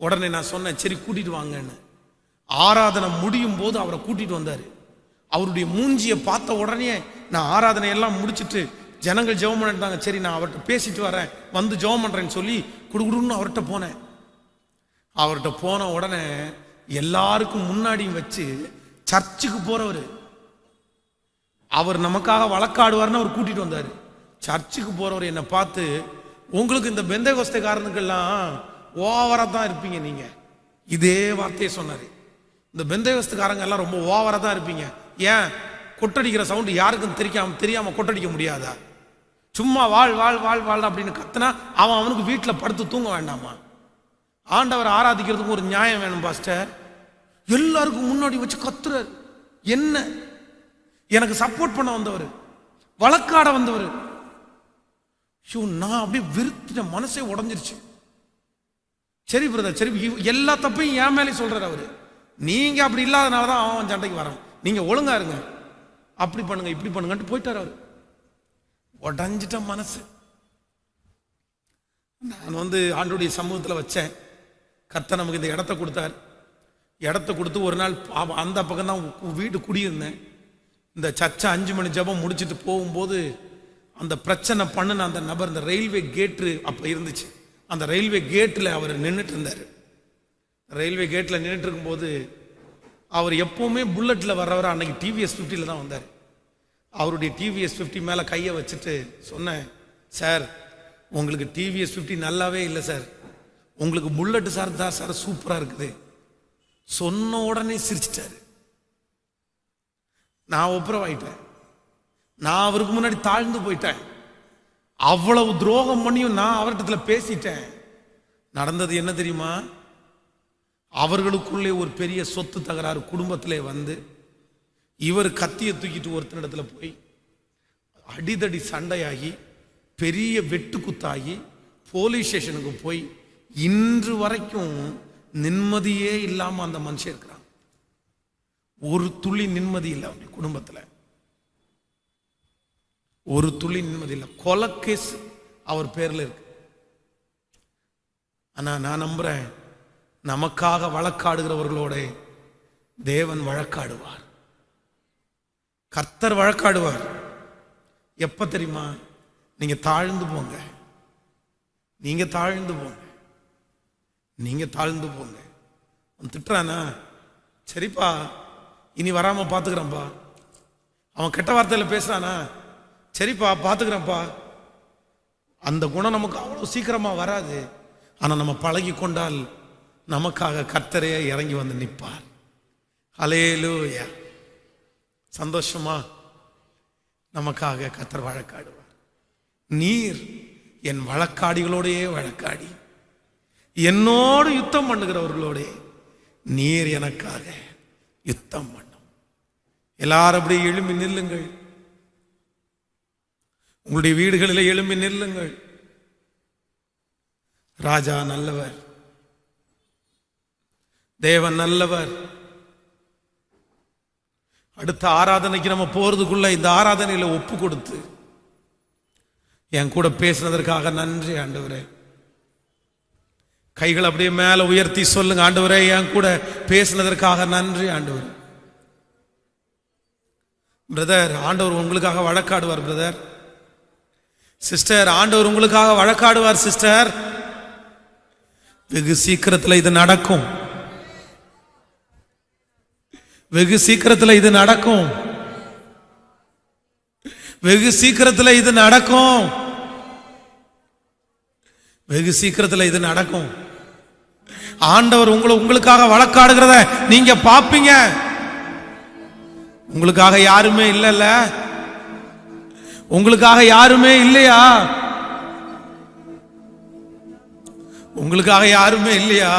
உடனே நான் சொன்னேன், சரி கூட்டிட்டு வாங்கன்னு. ஆராதனை முடியும் போது அவரை கூட்டிட்டு வந்தாரு. அவருடைய மூஞ்சியை பார்த்த உடனே நான் ஆராதனை எல்லாம் முடிச்சுட்டு ஜனங்கள் ஜெபம் பண்ணிட்டாங்க, சரி நான் அவர்கிட்ட பேசிட்டு வரேன், வந்து ஜெபம் பண்றேன்னு சொல்லி குடுகுடுன்னு அவர்கிட்ட போனேன். அவர்கிட்ட போன உடனே எல்லாருக்கும் முன்னாடியும் வச்சு சர்ச்சுக்கு போறவர், அவர் நமக்காக வழக்காடுவார்னு அவர் கூட்டிட்டு வந்தாரு. சர்ச்சுக்கு போறவர் என்னை பார்த்து, உங்களுக்கு இந்த பெந்தேகோஸ்தேக்காரனுக்கெல்லாம் ஓவரா தான் இருப்பீங்க நீங்க, இதே வார்த்தையை சொன்னாரு. இந்த பெந்தேகோஸ்தேக்காரங்க எல்லாம் ரொம்ப ஓவரா தான் இருப்பீங்க, ஏன் கொட்டடிக்கிற சவுண்டு யாருக்கும் தெரியாம கொட்டடிக்க முடியாதா? சும்மா வாழ் வாழ் வாழ் வாழ் அப்படின்னு கத்துனா அவனுக்கு வீட்டில் படுத்து தூங்க வேண்டாமா? ஆண்டவர் ஆராதிக்கிறதுக்கு ஒரு நியாயம் வேணும் பாஸ்டர். எல்லாருக்கும் முன்னாடி வச்சு கத்துறாரு. என்ன எனக்கு சப்போர்ட் பண்ண வந்தவர், வழக்காட வந்தவர். நான் அப்படியே விருத்தின மனசே உடஞ்சிருச்சு. சரி பிரதர், சரி எல்லா தப்பையும் என் மேலே சொல்றாரு அவரு. நீங்க அப்படி இல்லாதனாலதான் அவன் சண்டைக்கு வரான், நீங்க ஒழுங்கா இருங்க, அப்படி பண்ணுங்க இப்படி பண்ணுங்கன்ட்டு போயிட்டார் அவரு. உடஞ்சிட்ட மனசு. நான் ஆண்டவருடைய சமூகத்தில் வச்சேன். கர்த்தர் நமக்கு இந்த இடத்த கொடுத்தார். இடத்த கொடுத்து ஒரு நாள் அந்த பக்கம் தான் வீடு குடியிருந்தேன். இந்த சர்ச்சை 5 மணி ஜெபம் முடிச்சுட்டு போகும்போது அந்த பிரச்சனை பண்ணின அந்த நபர், இந்த ரயில்வே கேட்டு அப்போ இருந்துச்சு, அந்த ரயில்வே கேட்டில் அவர் நின்றுட்டு இருந்தார். ரயில்வே கேட்டில் நின்றுட்டு இருக்கும்போது அவர் எப்போவுமே புல்லட்டில் வர்றவர், அன்னைக்கு டிவிஎஸ் 50 தான் வந்தார். அவருடைய டிவிஎஸ் 50 மேலே கையை வச்சுட்டு சொன்னேன், சார் உங்களுக்கு டிவிஎஸ் 50 நல்லாவே இல்லை சார், உங்களுக்கு புல்லட் சார் தான் சார் சூப்பராக இருக்குது. சொன்ன உடனே சிரிச்சிட்டாரு. நான் ஒப்புரவாயிட்டேன். நான் அவருக்கு முன்னாடி தாழ்ந்து போயிட்டேன். அவ்வளவு துரோகம் பண்ணியும் நான் அவர்கிட்ட பேசிட்டேன். நடந்தது என்ன தெரியுமா? அவர்களுக்குள்ளே ஒரு பெரிய சொத்து தகராறு குடும்பத்திலே வந்து இவர் கத்தியை தூக்கிட்டு ஒருத்தனிடத்துல போய் அடிதடி சண்டையாகி பெரிய வெட்டு குத்தாகி போலீஸ் ஸ்டேஷனுக்கு போய் இன்று வரைக்கும் நிம்மதியே இல்லாம அந்த மனுஷன் இருக்கிறான். ஒரு துளி நிம்மதி இல்லை அவருடைய குடும்பத்துல, ஒரு துளி நிம்மதி இல்லை. கொலை கேஸ் அவர் பேர்ல இருக்கு. ஆனா நான் நம்புறேன், நமக்காக வழக்காடுகிறவர்களோட தேவன் வழக்காடுவார், கர்த்தர் வழக்காடுவார். எப்ப தெரியுமா? நீங்க தாழ்ந்து போங்க, நீங்க தாழ்ந்து போங்க, நீங்க தாழ்ந்து போங்க. அவன் திட்டுறானா, சரிப்பா இனி வராம பாத்துக்கிறேன்ப்பா. அவன் கெட்ட வார்த்தையில பேசுறானா, சரிப்பா பாத்துக்கிறேன்ப்பா. அந்த குணம் நமக்கு அவ்வளவு சீக்கிரமா வராது. ஆனா நம்ம பழகி கொண்டால் நமக்காக கர்த்தரே இறங்கி வந்து நிற்பார். ஹல்லேலூயா. சந்தோஷமா நமக்காக கர்த்தர் வழக்காடுவார். நீர் என் வழக்காடிகளோடையே வழக்காடி என்னோடு யுத்தம் பண்ணுகிறவர்களோட நீர் எனக்காக யுத்தம் பண்ணும். எல்லாரும் அப்படியே எழும்பி நில்லுங்கள், உங்களுடைய வீடுகளில் எழும்பி நில்லுங்கள். ராஜா நல்லவர், தேவன் நல்லவர். அடுத்த ஆராதனைக்கு நம்ம போறதுக்குள்ள இந்த ஆராதனையில ஒப்பு கொடுத்து என் கூட பேசினதற்காக நன்றி ஆண்டவரே. கைகள் அப்படியே மேல உயர்த்தி சொல்லுங்க, ஆண்டவரே என் கூட பேசினதற்காக நன்றி ஆண்டவரே. பிரதர், ஆண்டவர் உங்களுக்காக வழக்காடுவார். பிரதர், சிஸ்டர், ஆண்டவர் உங்களுக்காக வழக்காடுவார். சிஸ்டர், வெகு சீக்கிரத்தில் இது நடக்கும், வெகு சீக்கிரத்தில் இது நடக்கும், வெகு சீக்கிரத்தில் இது நடக்கும், வெகு சீக்கிரத்தில் இது நடக்கும். ஆண்டவர் உங்களுக்காக வழக்காடுகிறத நீங்க பாப்பீங்க. உங்களுக்காக யாருமே இல்லைல்ல, உங்களுக்காக யாருமே இல்லையா, உங்களுக்காக யாருமே இல்லையா,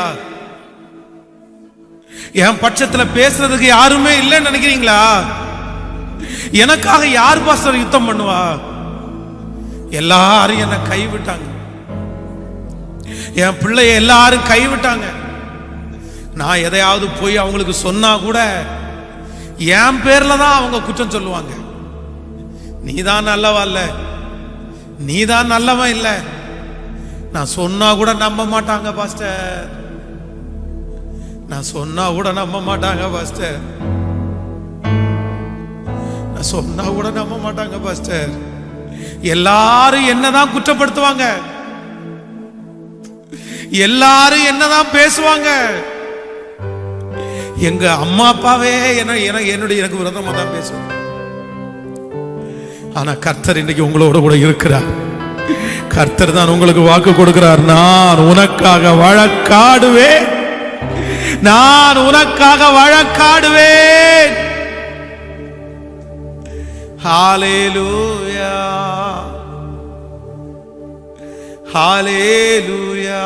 என் பட்சத்துல பேசுறதுக்கு யாருமே இல்லைன்னு நினைக்கிறீங்களா? எனக்காக யார் பாஸ்டர் யுத்தம் பண்ணுவா? எல்லாரும் என்ன கைவிட்டாங்க, என் பிள்ளைய எல்லாரும் கைவிட்டாங்க. நான் எதையாவது போய் அவங்களுக்கு சொன்னா கூட என் பேர்ல தான் அவங்க குற்றம் சொல்லுவாங்க. நீதான் நல்லவா இல்ல, நீதான் நல்லவன் இல்ல. நான் சொன்னா கூட நம்ப மாட்டாங்க பாஸ்டர், நான் சொன்னா கூட நம்ப மாட்டாங்க பாஸ்டர், நான் சொன்னா கூட நம்ப மாட்டாங்க பாஸ்டர். எல்லாரும் என்னதான் குற்றப்படுத்துவாங்க, எல்லாரும் என்னதான் பேசுவாங்க. எங்க அம்மா அப்பாவே எனக்கு விரோதமா தான் பேசுவாங்க. ஆனா கர்த்தர் இன்னைக்கு உங்களோட கூட இருக்கிறார். கர்த்தர் தான் உங்களுக்கு வாக்கு கொடுக்கிறார். நான் உனக்காக வழக்காடுவேன், நான் உனக்காக வழக்காடுவேன். ஹல்லேலூயா, ஹல்லேலூயா.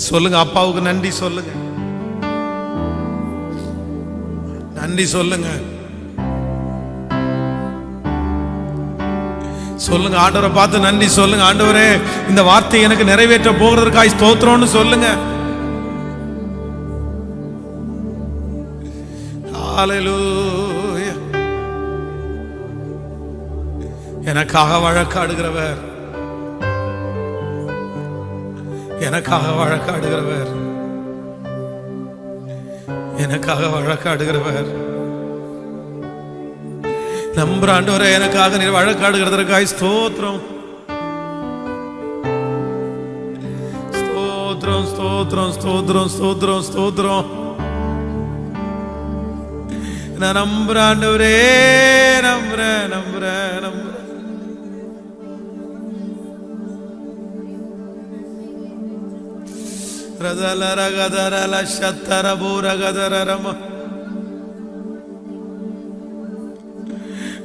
சொல்லுங்க, அப்பாவுக்கு நன்றி சொல்லுங்க, நன்றி சொல்லுங்க, சொல்லுங்க. ஆண்டவரை பார்த்து நன்றி சொல்லுங்க. ஆண்டவரே, இந்த வார்த்தை எனக்கு நிறைவேற்ற போகிறதற்காக ஸ்தோத்திரம்னு சொல்லுங்க. ஹல்லேலூயா. எனக்காக வழக்காடுகிறவர், எனக்காக வழக்காடுகிறவர், எனக்காக வழக்காடுகிறவர். நம்புற ஆண்டவரே, எனக்காக நீர் வழக்காடுகிறதற்காக ஸ்தோத்திரம், ஸ்தோத்திரம், ஸ்தோத்திரம், ஸ்தோத்திரம், ஸ்தோத்திரம், ஸ்தோத்திரம். நான் நம்புற ஆண்டவரே, நம்புறேன், நம்புறேன், நம்புறேன்.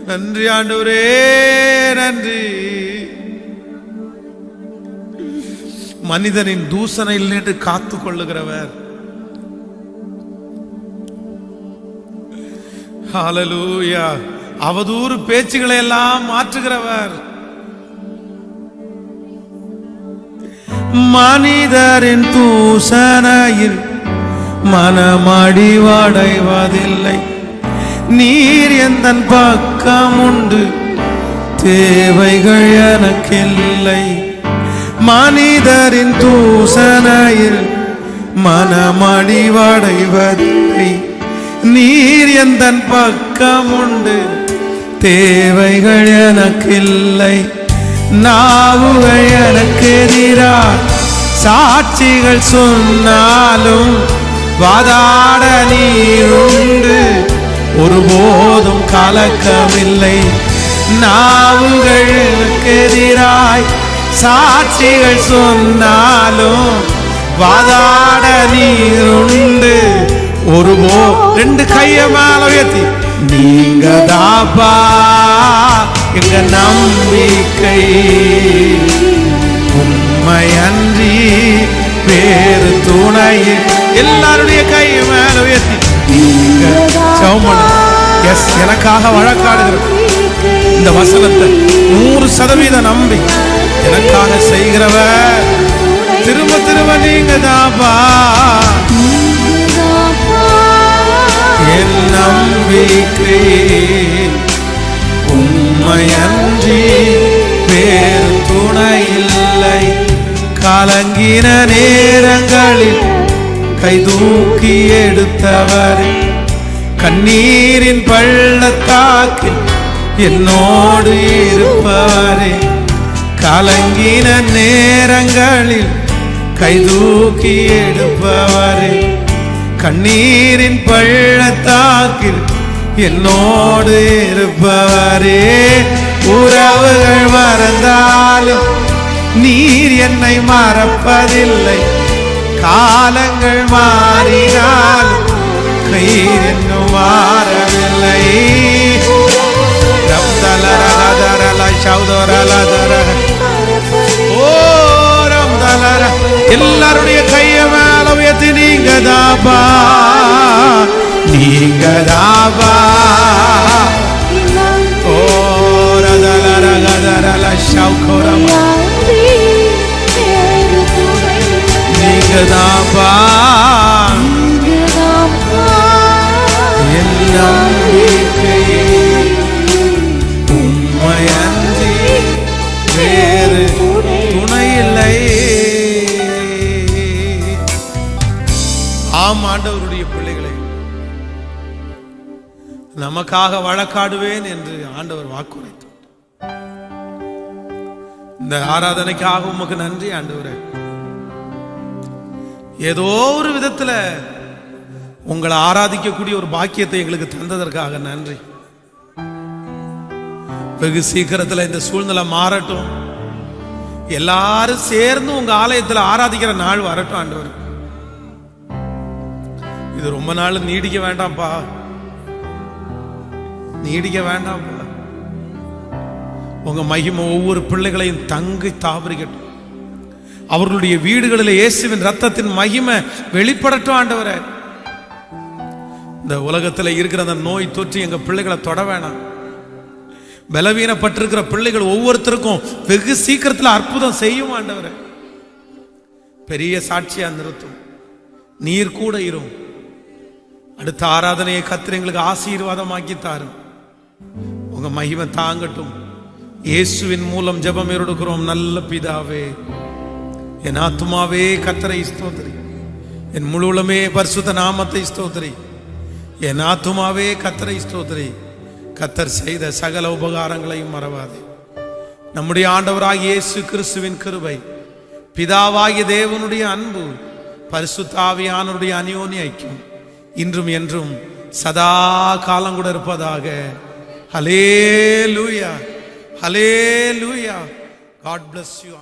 நன்றி ஆண்டவரே, நன்றி. மனிதனின் தூசணையில் நின்று காத்து கொள்ளுகிறவர். ஹல்லேலூயா. அவதூறு பேச்சுகளை எல்லாம் மாற்றுகிறவர். மனிதரின் தூசணையில் மனமடிவடைவதில்லை. நீர் எந்தன் பக்கம் உண்டு, தேவைகள் எனக்கில்லை. மனிதரின் தூசணையில் மனமடிவடைவதில்லை. நீர் எந்தன் பக்கம் உண்டு, தேவைகள் எனக்கில்லை. நாவுகள் எனக்கு எதிராக சாட்சிகள் சொன்னாலும் வாதாட நீர் உண்டு, ஒருபோதும் கலக்கமில்லை. நாவுகள் எனக்கு எதிராய் சாட்சிகள் சொன்னாலும் வாதாட நீர் உண்டு, ரெண்டு கைய மேல உயர்த்தி, நீங்க தாப்பா எங்க நம்பிக்கை, உண்மையன்றி வேறு துணை. எல்லாருடைய கைய மேல உயர்த்தி, நீங்க எஸ் எனக்காக வழக்காடுகிற இந்த வசனத்தை 100% நம்பி எனக்காக செய்கிறவர். திரும்ப திரும்ப நீங்க தாப்பா என் நம்பிக்கை, உண்மையன்றி வேறு துணை இல்லை. கலங்கின நேரங்களில் கைதூக்கி எடுத்தவரே, கண்ணீரின் பள்ளத்தாக்கில் என்னோடு இருப்பவரே. கலங்கின நேரங்களில் கைதூக்கி எடுப்பவரே, கண்ணீரின் பள்ளத்தாக்கில் என்னோடு இருப்பவரே. உறவுகள் மறந்தாலும் நீர் என்னை மறப்பதில்லை. காலங்கள் மாறினாலும் கயிர் இன்னும் மாறவில்லை. எல்லாருடைய கைய மேல உயர்த்தி, நீங்க தாபா, நீங்க தாபா. ஓ ரதலரகதரல ஷௌகோரமா, நீங்க தாபா, நமக்காக வழக்காடுவேன் என்று ஆண்டவர் வாக்குரைத்தார். இந்த ஆராதனைக்காக உமக்கு நன்றி ஆண்டவரே. ஏதோ ஒரு விதத்துல உங்களை ஆராதிக்கக்கூடிய ஒரு பாக்கியத்தை எங்களுக்கு தந்ததற்காக நன்றி. வெகு சீக்கிரத்துல இந்த சூழ்நிலை மாறட்டும், எல்லாரும் சேர்ந்து உங்க ஆலயத்துல ஆராதிக்கிற நாள் வரட்டும் ஆண்டவர். இது ரொம்ப நாள் நீடிக்க வேண்டாம்ப்பா, நீடிக்க வேண்டாம்ப்பா. உங்க மகிமை ஒவ்வொரு பிள்ளைகளையும் தங்கி தாபரிக்கட்டும். அவர்களுடைய வீடுகளில் இயேசுவின் ரத்தத்தின் மகிமை வெளிப்படட்டும் ஆண்டவரே. இந்த உலகத்தில் இருக்கிற அந்த நோய் தொற்று எங்க பிள்ளைகளை தொட வேணாம். பலவீனப்பட்டிருக்கிற பிள்ளைகள் ஒவ்வொருத்தருக்கும் வெகு சீக்கிரத்தில் அற்புதம் செய்யும் ஆண்டவரே. பெரிய சாட்சியா நிறுத்தும். நீர் கூட இரும். அடுத்த ஆராதனையை கர்த்தர் எங்களுக்கு ஆசீர்வாதமாக்கி தாரும். உங்க மகிமை தாங்கட்டும். இயேசுவின் மூலம் ஜெபம் எடுக்கிறோம் நல்ல பிதாவே. என் ஆத்துமாவே கர்த்தரை ஸ்தோத்திரி, என் முழுவலுமே பரிசுத்த நாமத்தை ஸ்தோத்திரி. என் ஆத்துமாவே கர்த்தரை ஸ்தோத்திரி. கர்த்தர் செய்த சகல உபகாரங்களையும் மறவாதே. நம்முடைய ஆண்டவராகிய இயேசு கிறிஸ்துவின் கிருபை, பிதாவாகிய தேவனுடைய அன்பு, பரிசுத்த ஆவியானவருடைய அந்யோன்ய ஐக்கியம் இன்றும் என்றும் சதா காலம் கூட இருப்பதாக. ஹல்லேலூயா, ஹல்லேலூயா. God bless you.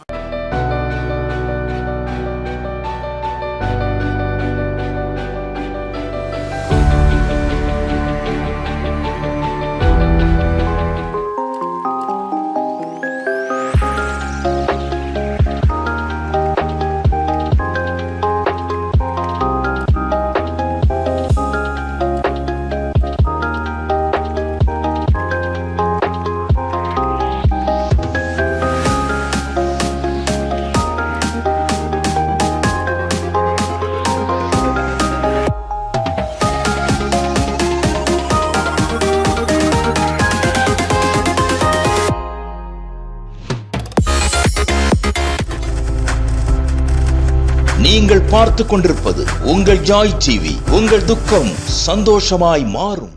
நீங்கள் பார்த்துக் கொண்டிருப்பது உங்கள் ஜாய் டிவி. உங்கள் துக்கம் சந்தோஷமாய் மாறும்.